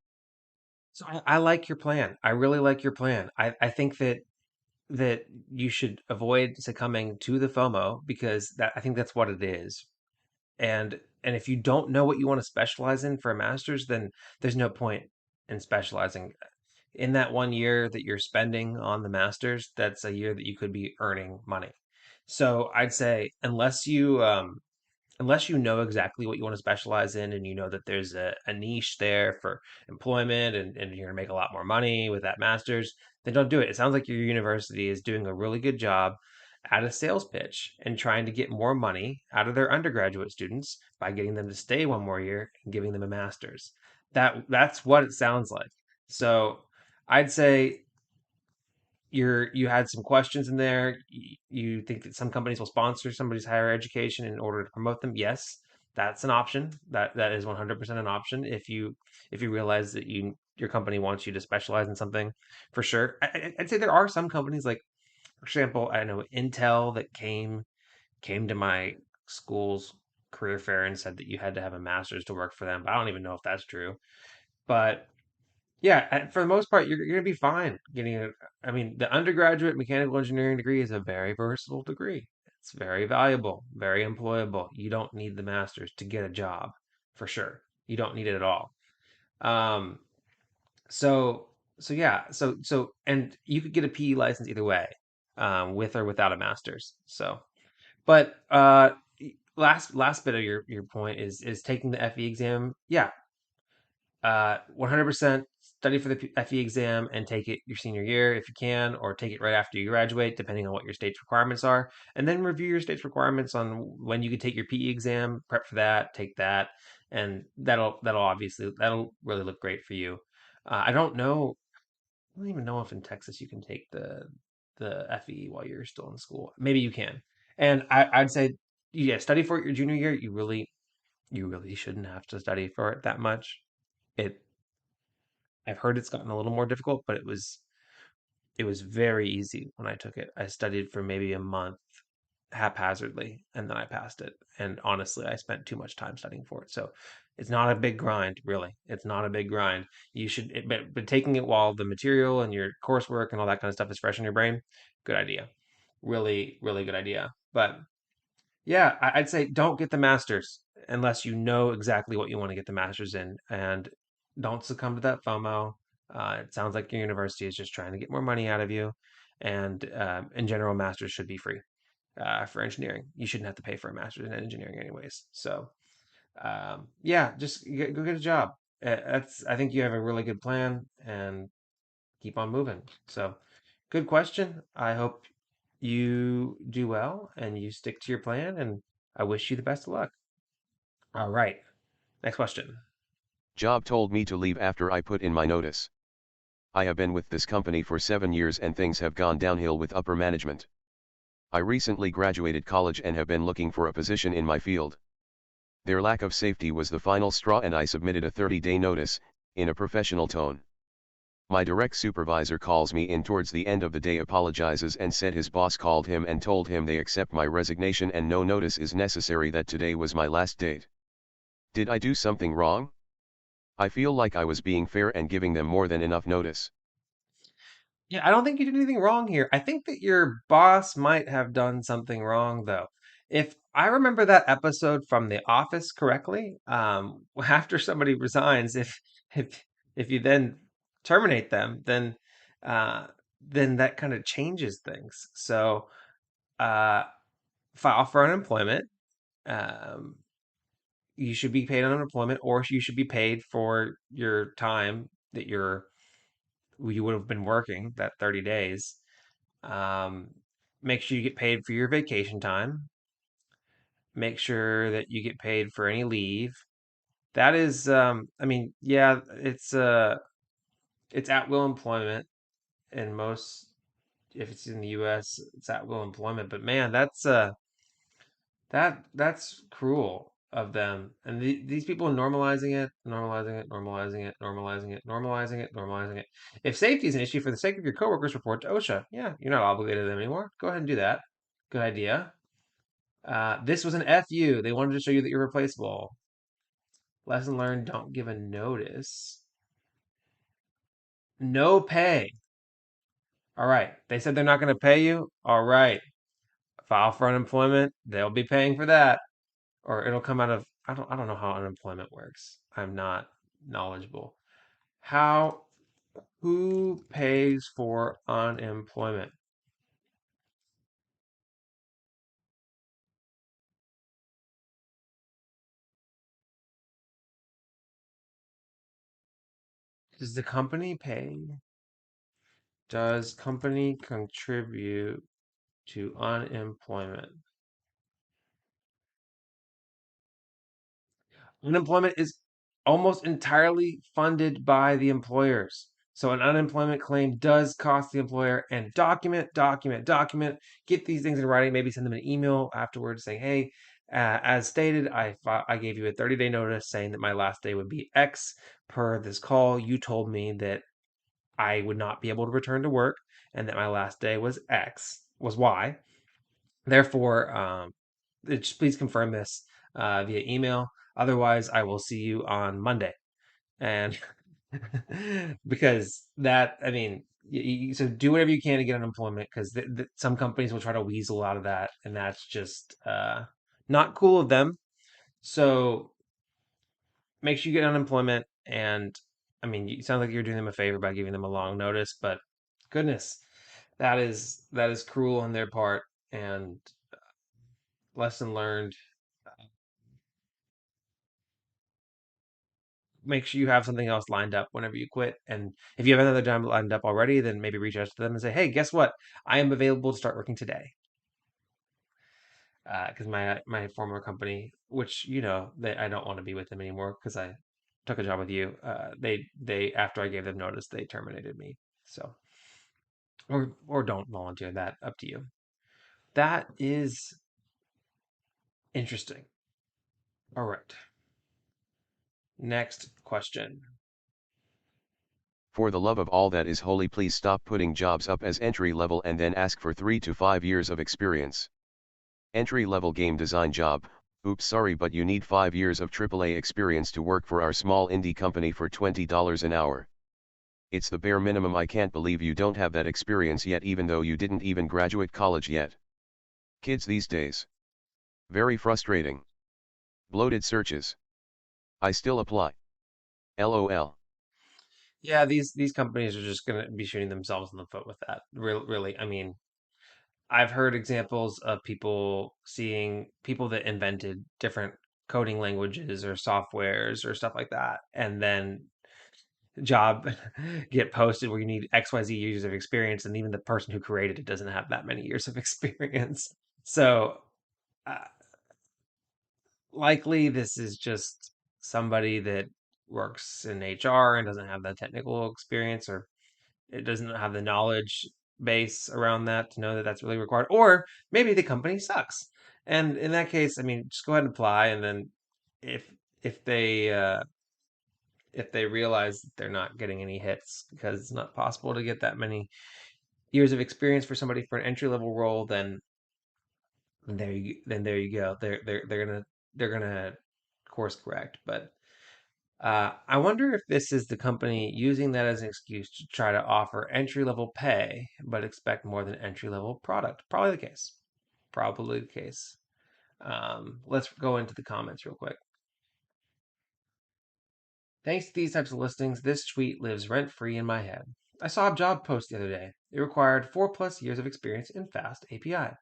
So I like your plan. I really like your plan. I think that you should avoid succumbing to the FOMO, because that I think that's what it is. And if you don't know what you want to specialize in for a master's, then there's no point in specializing. In that 1 year that you're spending on the master's, that's a year that you could be earning money. So I'd say unless you know exactly what you want to specialize in, and you know that there's a niche there for employment, and you're going to make a lot more money with that master's, then don't do it. It sounds like your university is doing a really good job at a sales pitch and trying to get more money out of their undergraduate students by getting them to stay one more year and giving them a master's. That's what it sounds like. So I'd say you had some questions in there. You think that some companies will sponsor somebody's higher education in order to promote them. Yes, that's an option. That is 100% an option if you realize that your company wants you to specialize in something, for sure. I'd say there are some companies, like for example, I know Intel, that came to my school's career fair and said that you had to have a master's to work for them. But I don't even know if that's true. But yeah, for the most part, you're gonna be fine getting a. I mean, the undergraduate mechanical engineering degree is a very versatile degree. It's very valuable, very employable. You don't need the master's to get a job, for sure. You don't need it at all. Um, so and you could get a PE license either way, with or without a master's. So, but last bit of your point is taking the FE exam. Yeah, 100% study for the FE exam and take it your senior year if you can, or take it right after you graduate, depending on what your state's requirements are. And then review your state's requirements on when you can take your PE exam, prep for that, take that, and that'll really look great for you. I don't know, I don't even know if in Texas you can take the FE while you're still in school. Maybe you can. And I'd say, yeah, study for it your junior year. You really shouldn't have to study for it that much. It I've heard it's gotten a little more difficult, but it was very easy when I took it. I studied for maybe a month haphazardly, and then I passed it. And honestly, I spent too much time studying for it. So it's not a big grind, really. It's not a big grind. But taking it while the material and your coursework and all that kind of stuff is fresh in your brain, good idea. Really, really good idea. But yeah, I'd say don't get the master's unless you know exactly what you want to get the master's in, and don't succumb to that FOMO. It sounds like your university is just trying to get more money out of you, and in general, masters should be free for engineering. You shouldn't have to pay for a master's in engineering, anyways. So yeah, just go get a job. I think you have a really good plan, and keep on moving. So, good question. I hope you do well and you stick to your plan, and I wish you the best of luck. All right. Next question. Job told me to leave after I put in my notice. I have been with this company for 7 years and things have gone downhill with upper management. I recently graduated college and have been looking for a position in my field. Their lack of safety was the final straw and I submitted a 30-day notice, in a professional tone. My direct supervisor calls me in towards the end of the day, apologizes and said his boss called him and told him they accept my resignation and no notice is necessary, that today was my last date. Did I do something wrong? I feel like I was being fair and giving them more than enough notice. Yeah, I don't think you did anything wrong here. I think that your boss might have done something wrong, though. If I remember that episode from The Office correctly, after somebody resigns, if if you then terminate them, then uh, then that kind of changes things. So uh, file for unemployment. Um, you should be paid on unemployment, or you should be paid for your time that you would have been working that 30 days. Um, make sure you get paid for your vacation time. Make sure that you get paid for any leave. That is, I mean, yeah, it's at will employment in most, if it's in the U.S., it's at will employment. But man, that's cruel of them. And these people normalizing it, normalizing it, normalizing it, normalizing it, normalizing it, normalizing it. If safety is an issue, for the sake of your coworkers, report to OSHA. Yeah, you're not obligated to them anymore. Go ahead and do that. Good idea. This was an FU. They wanted to show you that you're replaceable. Lesson learned, don't give a notice. No pay. All right. They said they're not going to pay you. All right. File for unemployment. They'll be paying for that. Or it'll come out of, I don't know how unemployment works. I'm not knowledgeable. How Who pays for unemployment? Does the company pay? Does company contribute to unemployment? Unemployment is almost entirely funded by the employers. So an unemployment claim does cost the employer, and document, document, document. Get these things in writing. Maybe send them an email afterwards saying, "Hey, as stated, I gave you a 30-day notice saying that my last day would be X. Per this call, you told me that I would not be able to return to work, and that my last day was Y. Therefore, just please confirm this via email. Otherwise, I will see you on Monday." And because that, I mean, so do whatever you can to get unemployment, because some companies will try to weasel out of that, and that's just not cool of them. So make sure you get unemployment. And I mean, you sound like you're doing them a favor by giving them a long notice, but goodness, that is cruel on their part. And lesson learned, make sure you have something else lined up whenever you quit. And if you have another job lined up already, then maybe reach out to them and say, "Hey, guess what? I am available to start working today." Because my former company, which I don't want to be with them anymore because I took a job with you. They after I gave them notice, they terminated me. So, or don't volunteer that, up to you. That is interesting. All right. Next question. For the love of all that is holy, please stop putting jobs up as entry level and then ask for 3 to 5 years of experience. Entry level game design job, oops sorry but you need 5 years of AAA experience to work for our small indie company for $20 an hour. It's the bare minimum. I can't believe you don't have that experience yet, even though you didn't even graduate college yet. Kids these days. Very frustrating. Bloated searches. I still apply. LOL. Yeah, these companies are just going to be shooting themselves in the foot with that. Really, I mean, I've heard examples of people that invented different coding languages or softwares or stuff like that, and then job get posted where you need XYZ years of experience, and even the person who created it doesn't have that many years of experience. So, uh, likely this is just somebody that works in HR and doesn't have the technical experience, or it doesn't have the knowledge base around that to know that that's really required. Or maybe the company sucks, and in that case, I mean, just go ahead and apply. And then if if they uh, if they realize that they're not getting any hits because it's not possible to get that many years of experience for somebody for an entry level role, then there you go. They're gonna course correct. But I wonder if this is the company using that as an excuse to try to offer entry level pay, but expect more than entry level product. Probably the case. Probably the case. Let's go into the comments real quick. Thanks to these types of listings, this tweet lives rent free in my head. I saw a job post the other day. It required 4+ years of experience in Fast API.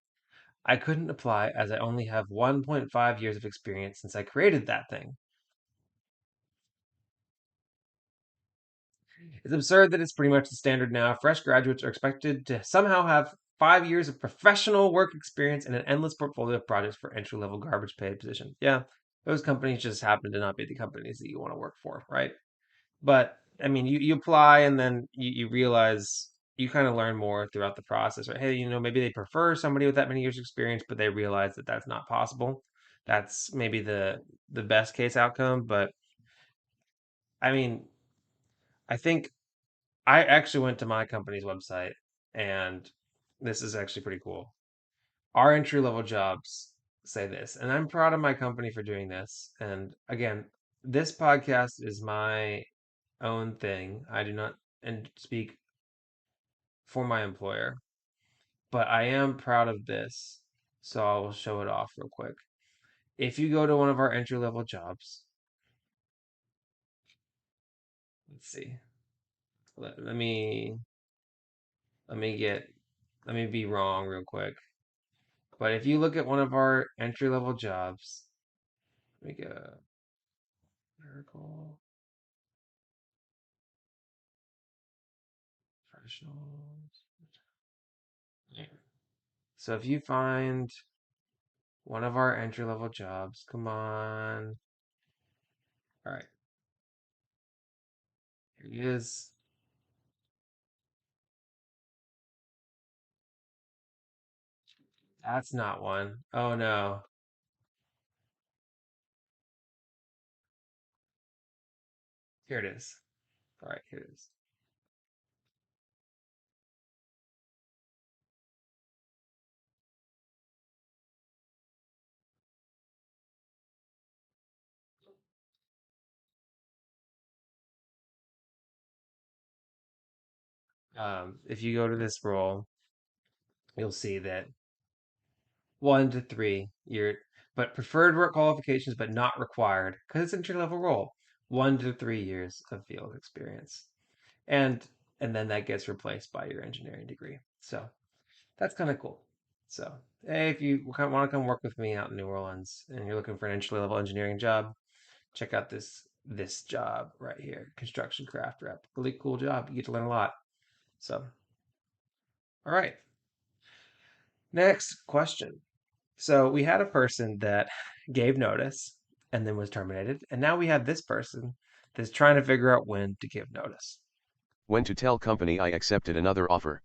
I couldn't apply as I only have 1.5 years of experience since I created that thing. It's absurd that it's pretty much the standard now. Fresh graduates are expected to somehow have 5 years of professional work experience and an endless portfolio of projects for entry level garbage paid positions. Yeah, those companies just happen to not be the companies that you want to work for, right? But I mean, you apply and then you realize you kind of learn more throughout the process, right? Hey, maybe they prefer somebody with that many years experience, but they realize that that's not possible. That's maybe the best case outcome, but I mean, I think I actually went to my company's website, and this is actually pretty cool. Our entry level jobs say this, and I'm proud of my company for doing this. And again, this podcast is my own thing. I do not and speak for my employer, but I am proud of this. So I will show it off real quick. If you go to one of our entry level jobs, let's see. Let me let me get let me be wrong real quick. But if you look at one of our entry level jobs, let me go miracle professionals. Yeah. So if you find one of our entry level jobs, come on. All right, here he is. That's not one. Oh no. Here it is. All right, here it is. If you go to this role, you'll see that 1 to 3 year, but preferred work qualifications, but not required because it's entry level role. 1 to 3 years of field experience, and and then that gets replaced by your engineering degree. So that's kind of cool. So hey, if you want to come work with me out in New Orleans and you're looking for an entry level engineering job, check out this job right here, construction craft rep. Really cool job. You get to learn a lot. So all right, next question. So we had a person that gave notice and then was terminated, and now we have this person that's trying to figure out when to give notice. When to tell company I accepted another offer.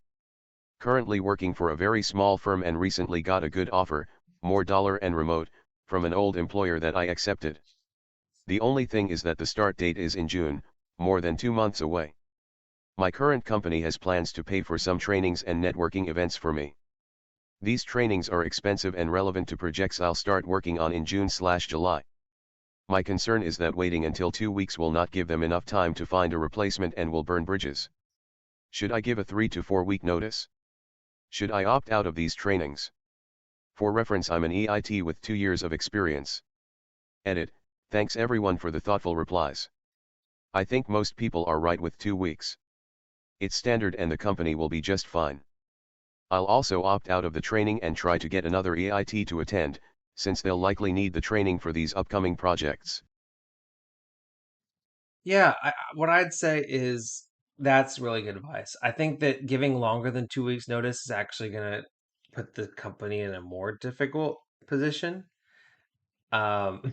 Currently working for a very small firm and recently got a good offer, more dollar and remote, from an old employer that I accepted. The only thing is that the start date is in June, more than 2 months away. My current company has plans to pay for some trainings and networking events for me. These trainings are expensive and relevant to projects I'll start working on in June/July. My concern is that waiting until 2 weeks will not give them enough time to find a replacement and will burn bridges. Should I give a 3 to 4 week notice? Should I opt out of these trainings? For reference, I'm an EIT with 2 years of experience. Edit, thanks everyone for the thoughtful replies. I think most people are right with 2 weeks. It's standard and the company will be just fine. I'll also opt out of the training and try to get another EIT to attend, since they'll likely need the training for these upcoming projects. Yeah, what I'd say is that's really good advice. I think that giving longer than 2 weeks notice is actually going to put the company in a more difficult position. Um,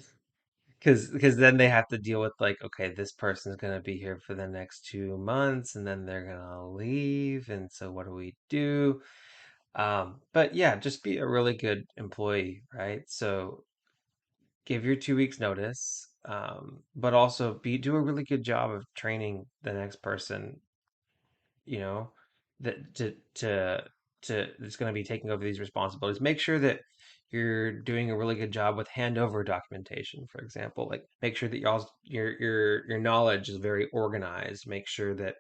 because then they have to deal with like, okay, this person's going to be here for the next 2 months, and then they're going to leave, and so what do we do? But yeah, just be a really good employee, right? So give your 2 weeks notice, but also be do a really good job of training the next person, you know, that to that's going to be taking over these responsibilities. Make sure that you're doing a really good job with handover documentation, for example. Like make sure that your knowledge is very organized. Make sure that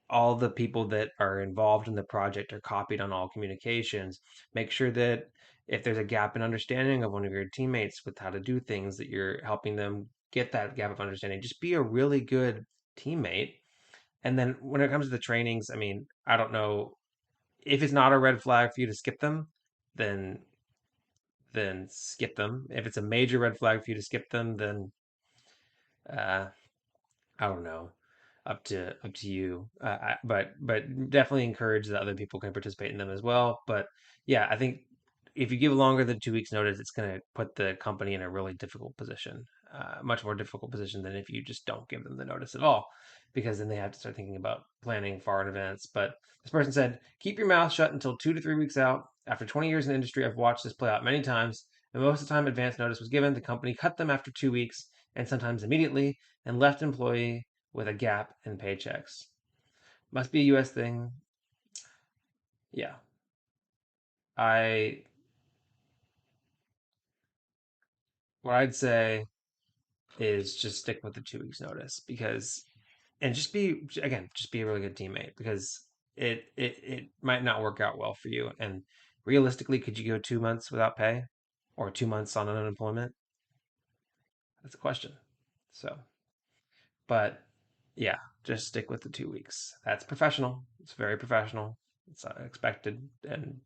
all the people that are involved in the project are copied on all communications. Make sure that if there's a gap in understanding of one of your teammates with how to do things, that you're helping them get that gap of understanding. Just be a really good teammate And then when it comes to the trainings, I mean, I don't know if it's not a red flag for you to skip them, then skip them. If it's a major red flag for you to skip them, then uh, I don't know. Up to you. But definitely encourage that other people can participate in them as well. But yeah, I think if you give longer than 2 weeks notice, it's going to put the company in a really difficult position, much more difficult position than if you just don't give them the notice at all, because then they have to start thinking about planning far in advance. But this person said, keep your mouth shut until 2 to 3 weeks out. After 20 years in the industry, I've watched this play out many times. And most of the time, advance notice was given. The company cut them after 2 weeks and sometimes immediately and left employee with a gap in paychecks. Must be a US thing. Yeah. I what I'd say is just stick with the 2 weeks notice, because and just be a really good teammate, because it might not work out well for you. And realistically, could you go 2 months without pay or 2 months on unemployment? That's a question. So, but yeah, just stick with the 2 weeks. That's professional. It's very professional. It's expected, and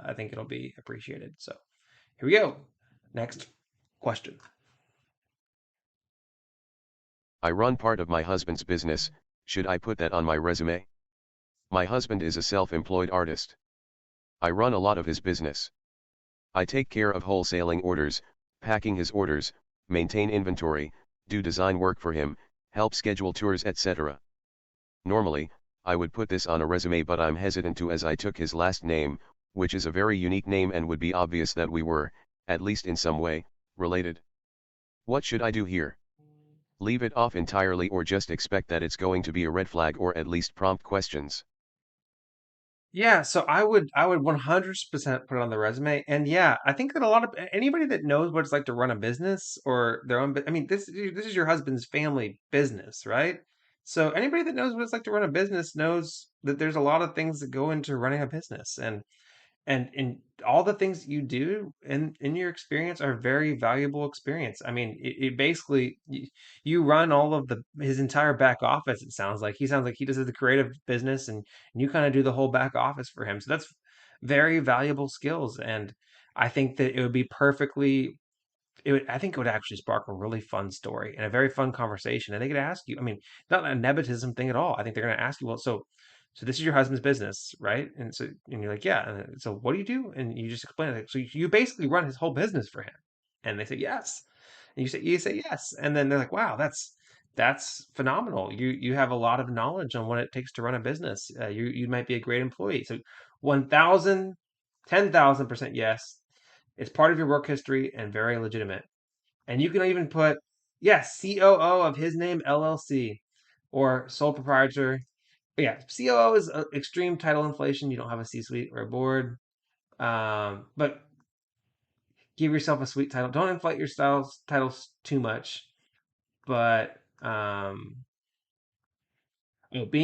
I think it'll be appreciated. So here we go. Next question. I run part of my husband's business, should I put that on my resume? My husband is a self-employed artist. I run a lot of his business. I take care of wholesaling orders, packing his orders, maintain inventory, do design work for him, help schedule tours, etc. Normally, I would put this on a resume, but I'm hesitant to, as I took his last name, which is a very unique name and would be obvious that we were, at least in some way, related. What should I do here? Leave it off entirely or just expect that it's going to be a red flag or at least prompt questions? Yeah, so I would 100% put it on the resume. And yeah, I think that a lot of anybody that knows what it's like to run a business or their own, I mean, this is your husband's family business, right? So anybody that knows what it's like to run a business knows that there's a lot of things that go into running a business. And all the things that you do in your experience are very valuable experience. I mean, it basically you run all of the his entire back office. It sounds like he does the creative business, and you kind of do the whole back office for him. So that's very valuable skills. And I think that it would be perfectly it would I think it would actually spark a really fun story and a very fun conversation. And they could ask you, I mean, not a nepotism thing at all. I think they're going to ask you, well, so this is your husband's business, right? And you're like, yeah. And so what do you do? And you just explain it. So you basically run his whole business for him. And they say yes. And you say yes. And then they're like, wow, that's phenomenal. You have a lot of knowledge on what it takes to run a business. You might be a great employee. So 1,000, 10,000% yes. It's part of your work history and very legitimate. And you can even put, yes, COO of his name LLC or sole proprietor. Yeah, COO is extreme title inflation. You don't have a C-suite or a board. But give yourself a sweet title. Don't inflate your titles too much. But being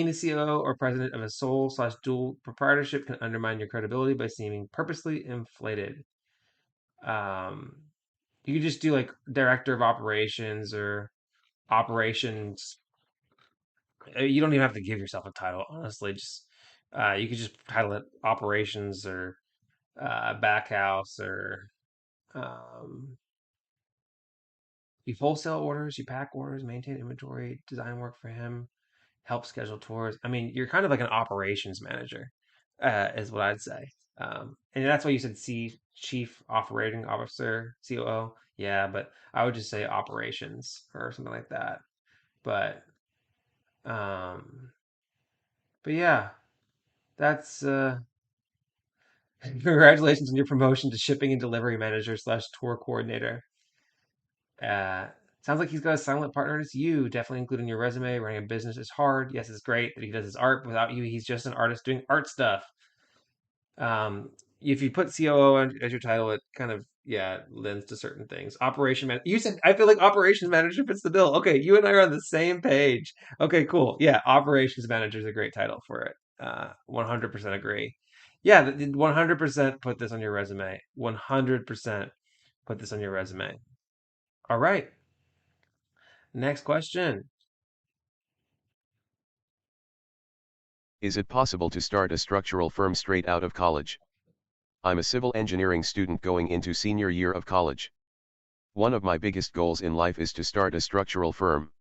the COO or president of a sole/dual proprietorship can undermine your credibility by seeming purposely inflated. Um, you could just do like director of operations or operations. You don't even have to give yourself a title, honestly. Just you could just title it operations or backhouse or um, you wholesale orders, you pack orders, maintain inventory, design work for him, help schedule tours. I mean, you're kind of like an operations manager, is what I'd say. And that's why you said C, Chief Operating Officer, COO. Yeah, but I would just say operations or something like that. But um, but yeah, that's congratulations on your promotion to shipping and delivery manager / tour coordinator. Uh, sounds like he's got a silent partner. It's you. Definitely include in your resume. Running a business is hard. Yes, it's great that he does his art. Without you, he's just an artist doing art stuff. Um, if you put COO as your title, it kind of lends to certain things. Operation man. You said I feel like operations manager fits the bill. Okay, you and I are on the same page. Okay, cool. Yeah, operations manager is a great title for it. 100% agree. Yeah, 100% put this on your resume. 100% put this on your resume. All right. Next question. Is it possible to start a structural firm straight out of college? I'm a civil engineering student going into senior year of college. One of my biggest goals in life is to start a structural firm.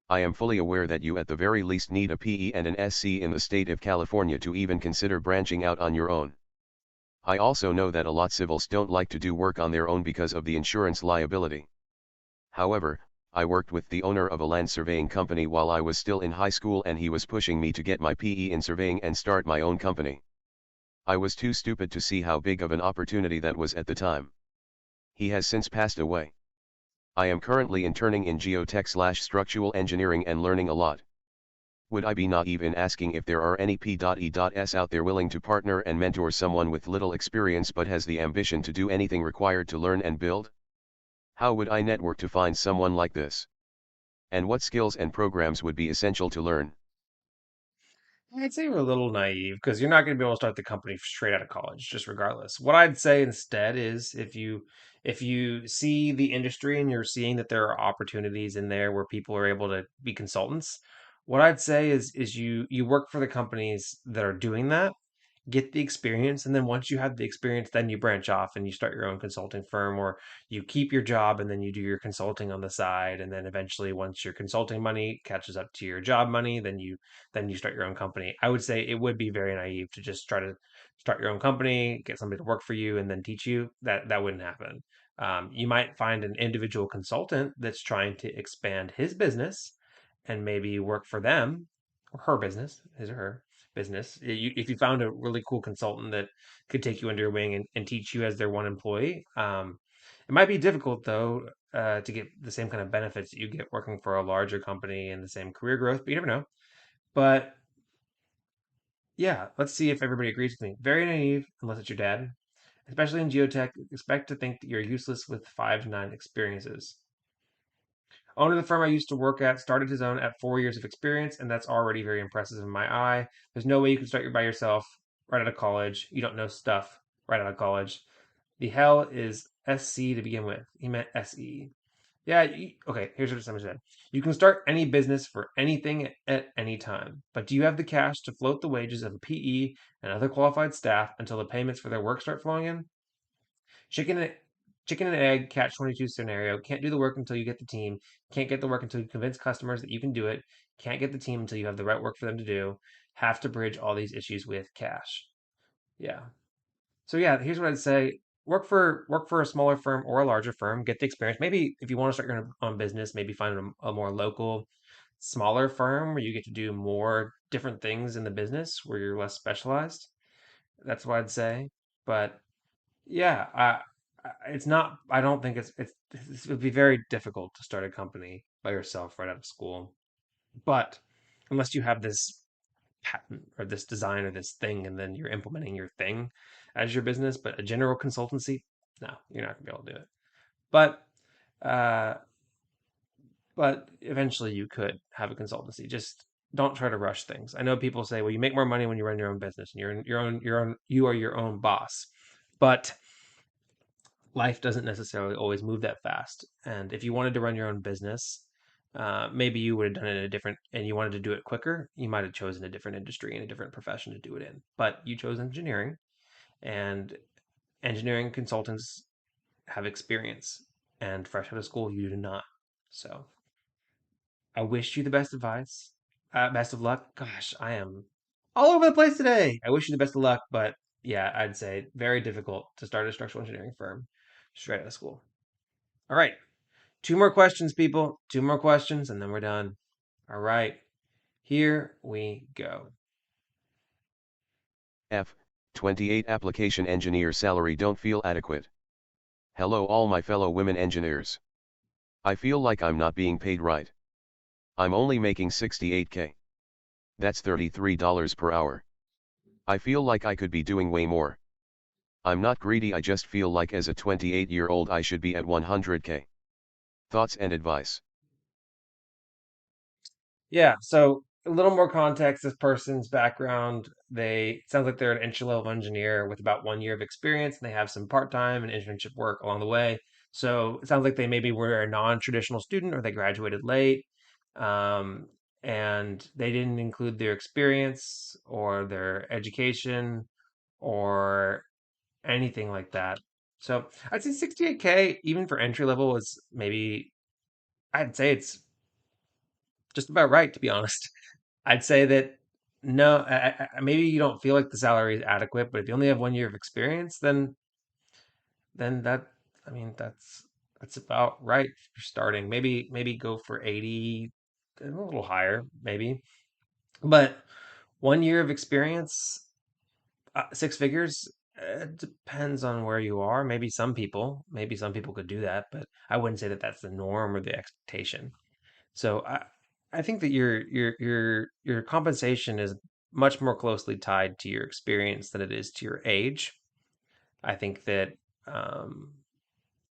I am fully aware that you at the very least need a PE and an SC in the state of California to even consider branching out on your own. I also know that a lot civils don't like to do work on their own because of the insurance liability. However, I worked with the owner of a land surveying company while I was still in high school and he was pushing me to get my PE in surveying and start my own company. I was too stupid to see how big of an opportunity that was at the time. He has since passed away. I am currently interning in geotech/structural engineering and learning a lot. Would I be naive in asking if there are any P.E.S out there willing to partner and mentor someone with little experience but has the ambition to do anything required to learn and build? How would I network to find someone like this? And what skills and programs would be essential to learn? I'd say you're a little naive because you're not going to be able to start the company straight out of college, just regardless. What I'd say instead is if you see the industry and you're seeing that there are opportunities in there where people are able to be consultants, what I'd say is you work for the companies that are doing that, get the experience, and then once you have the experience, then you branch off and you start your own consulting firm, or you keep your job and then you do your consulting on the side, and then eventually once your consulting money catches up to your job money, then you start your own company. I would say it would be very naive to just try to start your own company, get somebody to work for you and then teach you. That wouldn't happen. You might find an individual consultant that's trying to expand his business and maybe work for them or her business, his or her business. If you found a really cool consultant that could take you under your wing and teach you as their one employee, it might be difficult though to get the same kind of benefits that you get working for a larger company and the same career growth. But you never know. But yeah, let's see if everybody agrees with me. Very naive, unless it's your dad. Especially in geotech, expect to think that you're useless with 5 to 9 experiences. Owner of the firm I used to work at started his own at 4 years of experience, and that's already very impressive in my eye. There's no way you can start by yourself right out of college. You don't know stuff right out of college. The hell is SC to begin with? He meant SE. Yeah, okay, here's what someone said. You can start any business for anything at any time, but do you have the cash to float the wages of a PE and other qualified staff until the payments for their work start flowing in? Chicken and chicken and egg catch 22 scenario. Can't do the work until you get the team. Can't get the work until you convince customers that you can do it. Can't get the team until you have the right work for them to do. Have to bridge all these issues with cash. Yeah. So yeah, here's what I'd say. Work for a smaller firm or a larger firm. Get the experience. Maybe if you want to start your own business, maybe find a more local, smaller firm where you get to do more different things in the business where you're less specialized. That's what I'd say. But yeah, it's not. I don't think it would be very difficult to start a company by yourself right out of school. But unless you have this patent or this design or this thing, and then you're implementing your thing as your business, but a general consultancy, no, you're not gonna be able to do it. But uh, but eventually you could have a consultancy. Just don't try to rush things. I know people say, well, you make more money when you run your own business and you are your own boss. But life doesn't necessarily always move that fast. And if you wanted to run your own business, maybe you would have done it in a different, and you wanted to do it quicker, you might have chosen a different industry and a different profession to do it in. But you chose engineering, and engineering consultants have experience, and fresh out of school, you do not. So I wish you the best advice, best of luck. Gosh, I am all over the place today. I wish you the best of luck, but yeah, I'd say very difficult to start a structural engineering firm straight out of school. All right. 2 more questions, people. 2 more questions, and then we're done. All right. Here we go. F. 28 application engineer salary don't feel adequate. Hello all my fellow women engineers. I feel like I'm not being paid right. I'm only making 68K. That's $33 per hour. I feel like I could be doing way more. I'm not greedy, I just feel like as a 28-year-old I should be at 100K. Thoughts and advice. Yeah. So a little more context. This person's background. They sounds like they're an entry level engineer with about 1 year of experience, and they have some part time and internship work along the way. So it sounds like they maybe were a non traditional student or they graduated late. Um, and they didn't include their experience or their education or anything like that. So I'd say 68K, even for entry level, is maybe, I'd say it's just about right, to be honest. I'd say that no, maybe you don't feel like the salary is adequate, but if you only have 1 year of experience, then that, I mean, that's about right for starting. Maybe go for 80, a little higher, maybe. But 1 year of experience, six figures, depends on where you are. Maybe some people could do that, but I wouldn't say that that's the norm or the expectation. So I think that your compensation is much more closely tied to your experience than it is to your age. I think that um,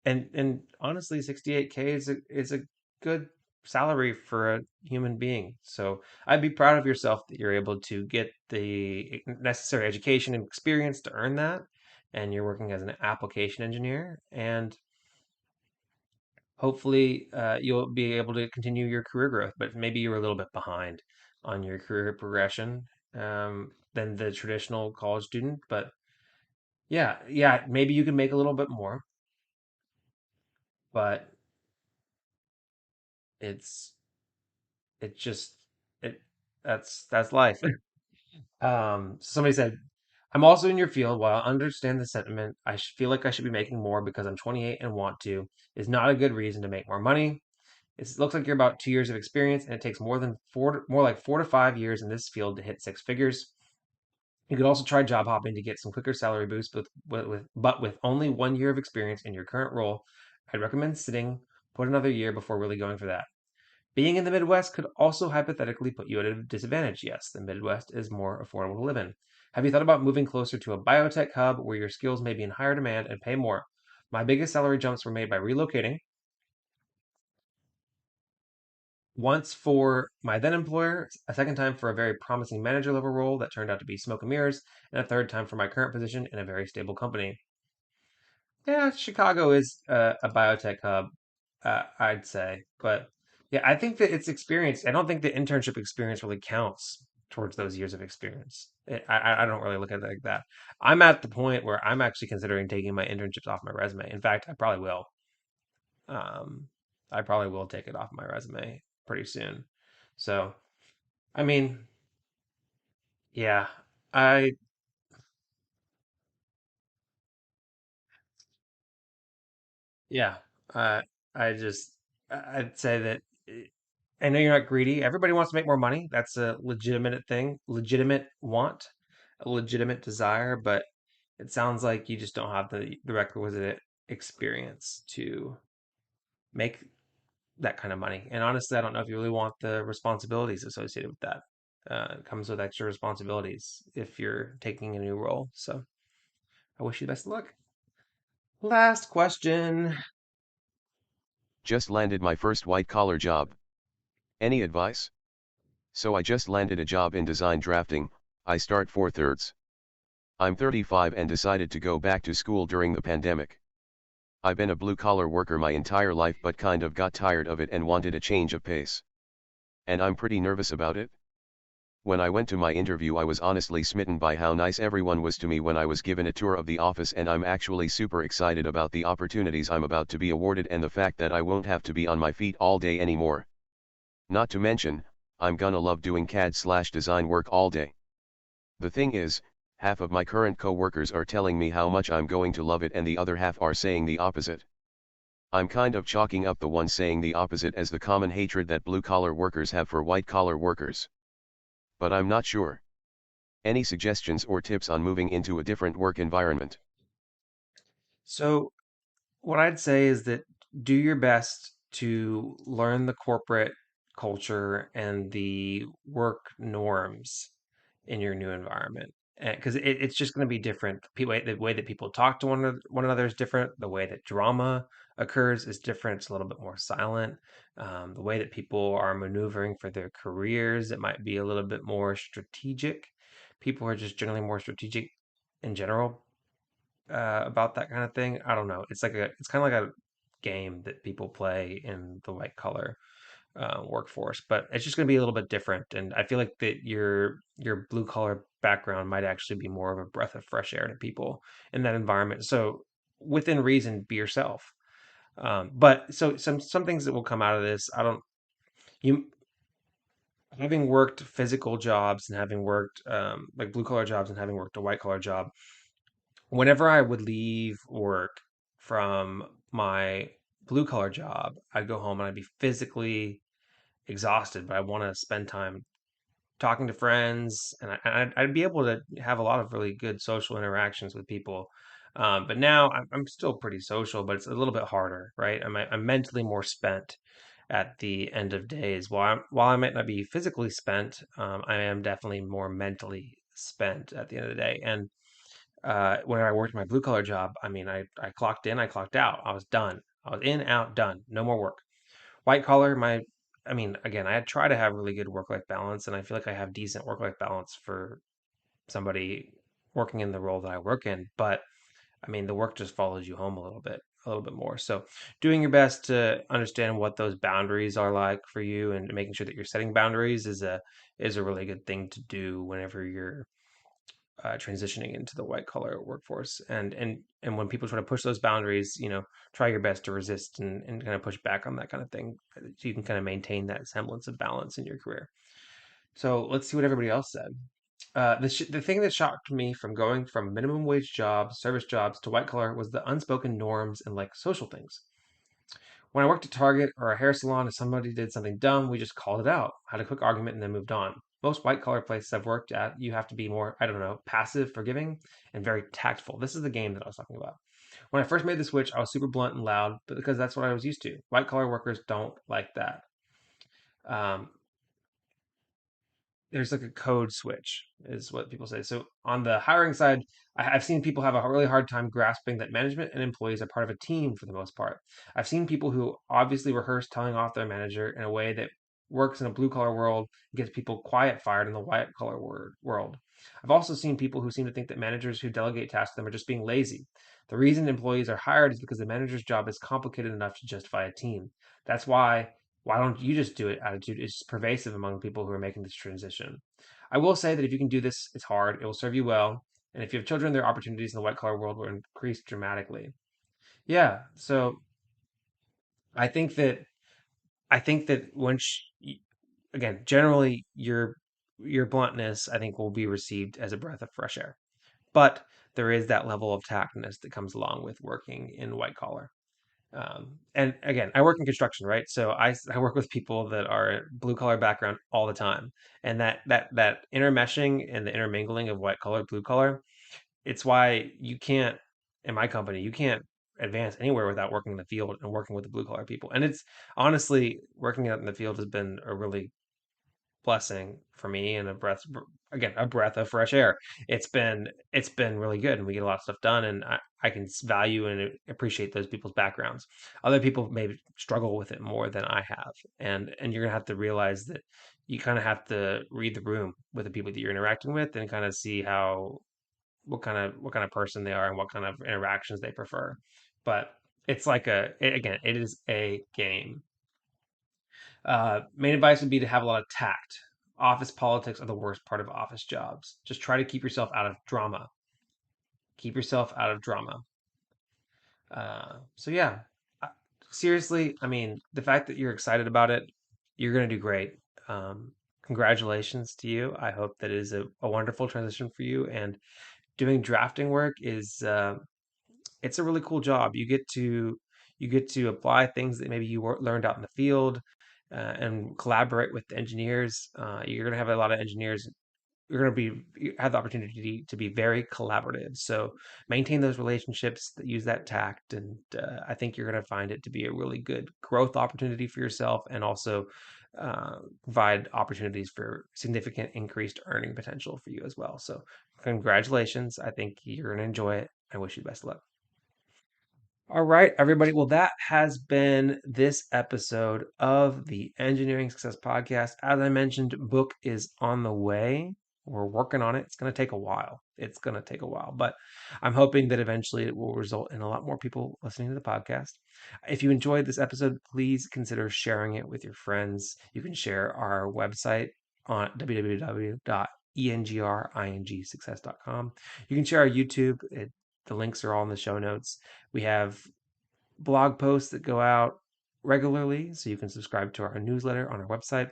and honestly, 68K is a good salary for a human being. So I'd be proud of yourself that you're able to get the necessary education and experience to earn that, and you're working as an application engineer, and hopefully you'll be able to continue your career growth. But maybe you were a little bit behind on your career progression than the traditional college student. But yeah, maybe you can make a little bit more, but it's it just it that's life. Somebody said, "I'm also in your field. While I understand the sentiment, feel like I should be making more because I'm 28 and want to. Is not a good reason to make more money. It looks like you're about 2 years of experience, and it takes more like 4 to 5 years in this field to hit six figures. You could also try job hopping to get some quicker salary boosts, but with only 1 year of experience in your current role, I'd recommend put another year before really going for that. Being in the Midwest could also hypothetically put you at a disadvantage. Yes, the Midwest is more affordable to live in. Have you thought about moving closer to a biotech hub where your skills may be in higher demand and pay more? My biggest salary jumps were made by relocating, once for my then employer, a second time for a very promising manager level role that turned out to be smoke and mirrors, and a third time for my current position in a very stable company. Yeah, Chicago is a biotech hub, I'd say. But yeah, I think that it's experience. I don't think the internship experience really counts towards those years of experience. I don't really look at it like that. I'm at the point where I'm actually considering taking my internships off my resume. In fact, I probably will. Um, I probably will take it off my resume pretty soon. So, I mean, yeah, I yeah, uh, I'd say that I know you're not greedy. Everybody wants to make more money. That's a legitimate thing, legitimate want, a legitimate desire, but it sounds like you just don't have the requisite experience to make that kind of money. And honestly, I don't know if you really want the responsibilities associated with that. It comes with extra responsibilities if you're taking a new role. So I wish you the best of luck. Last question. Just landed my first white collar job. Any advice? So I just landed a job in design drafting, I start 4/3. I'm 35 and decided to go back to school during the pandemic. I've been a blue collar worker my entire life but kind of got tired of it and wanted a change of pace. And I'm pretty nervous about it. When I went to my interview I was honestly smitten by how nice everyone was to me when I was given a tour of the office, and I'm actually super excited about the opportunities I'm about to be awarded and the fact that I won't have to be on my feet all day anymore. Not to mention, I'm gonna love doing CAD/design work all day. The thing is, half of my current co-workers are telling me how much I'm going to love it and the other half are saying the opposite. I'm kind of chalking up the ones saying the opposite as the common hatred that blue-collar workers have for white-collar workers. But I'm not sure. Any suggestions or tips on moving into a different work environment? So what I'd say is that do your best to learn the corporate culture and the work norms in your new environment. Because it's just going to be different. The way that people talk to one another is different. The way that drama occurs is different. It's a little bit more silent. The way that people are maneuvering for their careers, it might be a little bit more strategic. People are just generally more strategic in general about that kind of thing. I don't know. It's kind of like a game that people play in the white collar. workforce, but it's just going to be a little bit different. And I feel like that your blue collar background might actually be more of a breath of fresh air to people in that environment. So within reason, be yourself. But so some things that will come out of this, I don't you having worked physical jobs and having worked like blue collar jobs and having worked a white collar job, whenever I would leave work from my blue collar job, I'd go home and I'd be physically exhausted, but I want to spend time talking to friends, and I'd be able to have a lot of really good social interactions with people. But now I'm still pretty social, but it's a little bit harder, right? I'm mentally more spent at the end of days. While I might not be physically spent, I am definitely more mentally spent at the end of the day. And when I worked my blue collar job, I mean, I clocked in, I clocked out. I was done. I was in, out, done. No more work. White collar, I mean, again, I try to have really good work life balance, and I feel like I have decent work life balance for somebody working in the role that I work in. But I mean, the work just follows you home a little bit more. So, doing your best to understand what those boundaries are like for you, and making sure that you're setting boundaries is a really good thing to do whenever you're transitioning into the white collar workforce. And when people try to push those boundaries, try your best to resist and kind of push back on that kind of thing, so you can kind of maintain that semblance of balance in your career. So let's see what everybody else said. The thing that shocked me from going from minimum wage jobs, service jobs to white collar was the unspoken norms and like social things. When I worked at Target or a hair salon, if somebody did something dumb, we just called it out, had a quick argument, and then moved on. Most white collar places I've worked at, you have to be more, I don't know, passive, forgiving, and very tactful. This is the game that I was talking about. When I first made the switch, I was super blunt and loud, but because that's what I was used to. White collar workers don't like that. Um, there's like a code switch, is what people say. So on the hiring side, I've seen people have a really hard time grasping that management and employees are part of a team for the most part. I've seen people who obviously rehearse telling off their manager in a way that works in a blue collar world, gets people quiet fired in the white collar world. I've also seen people who seem to think that managers who delegate tasks to them are just being lazy. The reason employees are hired is because the manager's job is complicated enough to justify a team. That's why don't you just do it attitude is pervasive among people who are making this transition. I will say that if you can do this, it's hard, it will serve you well. And if you have children, their opportunities in the white collar world will increase dramatically. Yeah. So I think that I think that again, generally your bluntness, I think, will be received as a breath of fresh air. But there is that level of tactness that comes along with working in white collar. And again, I work in construction, right? So I work with people that are blue collar background all the time, and that intermeshing and the intermingling of white collar, blue collar, it's why you can't in my company you can't advance anywhere without working in the field and working with the blue collar people. And it's honestly working out in the field has been a really blessing for me and a breath of fresh air. It's been really good, and we get a lot of stuff done, and I can value and appreciate those people's backgrounds. Other people may struggle with it more than I have, and you're gonna have to realize that you kind of have to read the room with the people that you're interacting with and kind of see how what kind of person they are and what kind of interactions they prefer. But it's like again, it is a game. Main advice would be to have a lot of tact. Office politics are the worst part of office jobs. Just try to keep yourself out of drama. Keep yourself out of drama. So yeah, Uh, seriously, I mean, the fact that you're excited about it, you're gonna do great. Congratulations to you. I hope that is a wonderful transition for you. And doing drafting work is it's a really cool job. You get to apply things that maybe learned out in the field, and collaborate with the engineers. You're going to have a lot of engineers. You're going to be have the opportunity to be very collaborative. So maintain those relationships, that use that tact, and I think you're going to find it to be a really good growth opportunity for yourself, and also provide opportunities for significant increased earning potential for you as well. So congratulations. I think you're going to enjoy it. I wish you the best of luck. All right, everybody. Well, that has been this episode of the Engineering Success Podcast. As I mentioned, book is on the way. We're working on it. It's going to take a while. But I'm hoping that eventually it will result in a lot more people listening to the podcast. If you enjoyed this episode, please consider sharing it with your friends. You can share our website on www.engringsuccess.com. You can share our YouTube. The links are all in the show notes. We have blog posts that go out regularly, so you can subscribe to our newsletter on our website.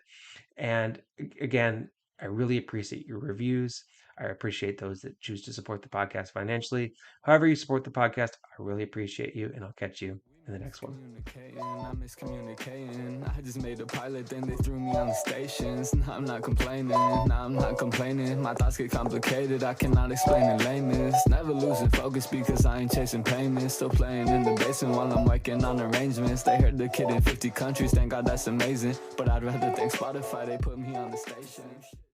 And again, I really appreciate your reviews. I appreciate those that choose to support the podcast financially. However you support the podcast, I really appreciate you, and I'll catch you in the next one. I'm miscommunicating. I just made a pilot, then they threw me on the stations. Now I'm not complaining. My thoughts get complicated, I cannot explain in layman's. Never losing focus because I ain't chasing payments. Still playing in the basement while I'm working on arrangements. They heard the kid in 50 countries, thank God that's amazing. But I'd rather thank Spotify, they put me on the station.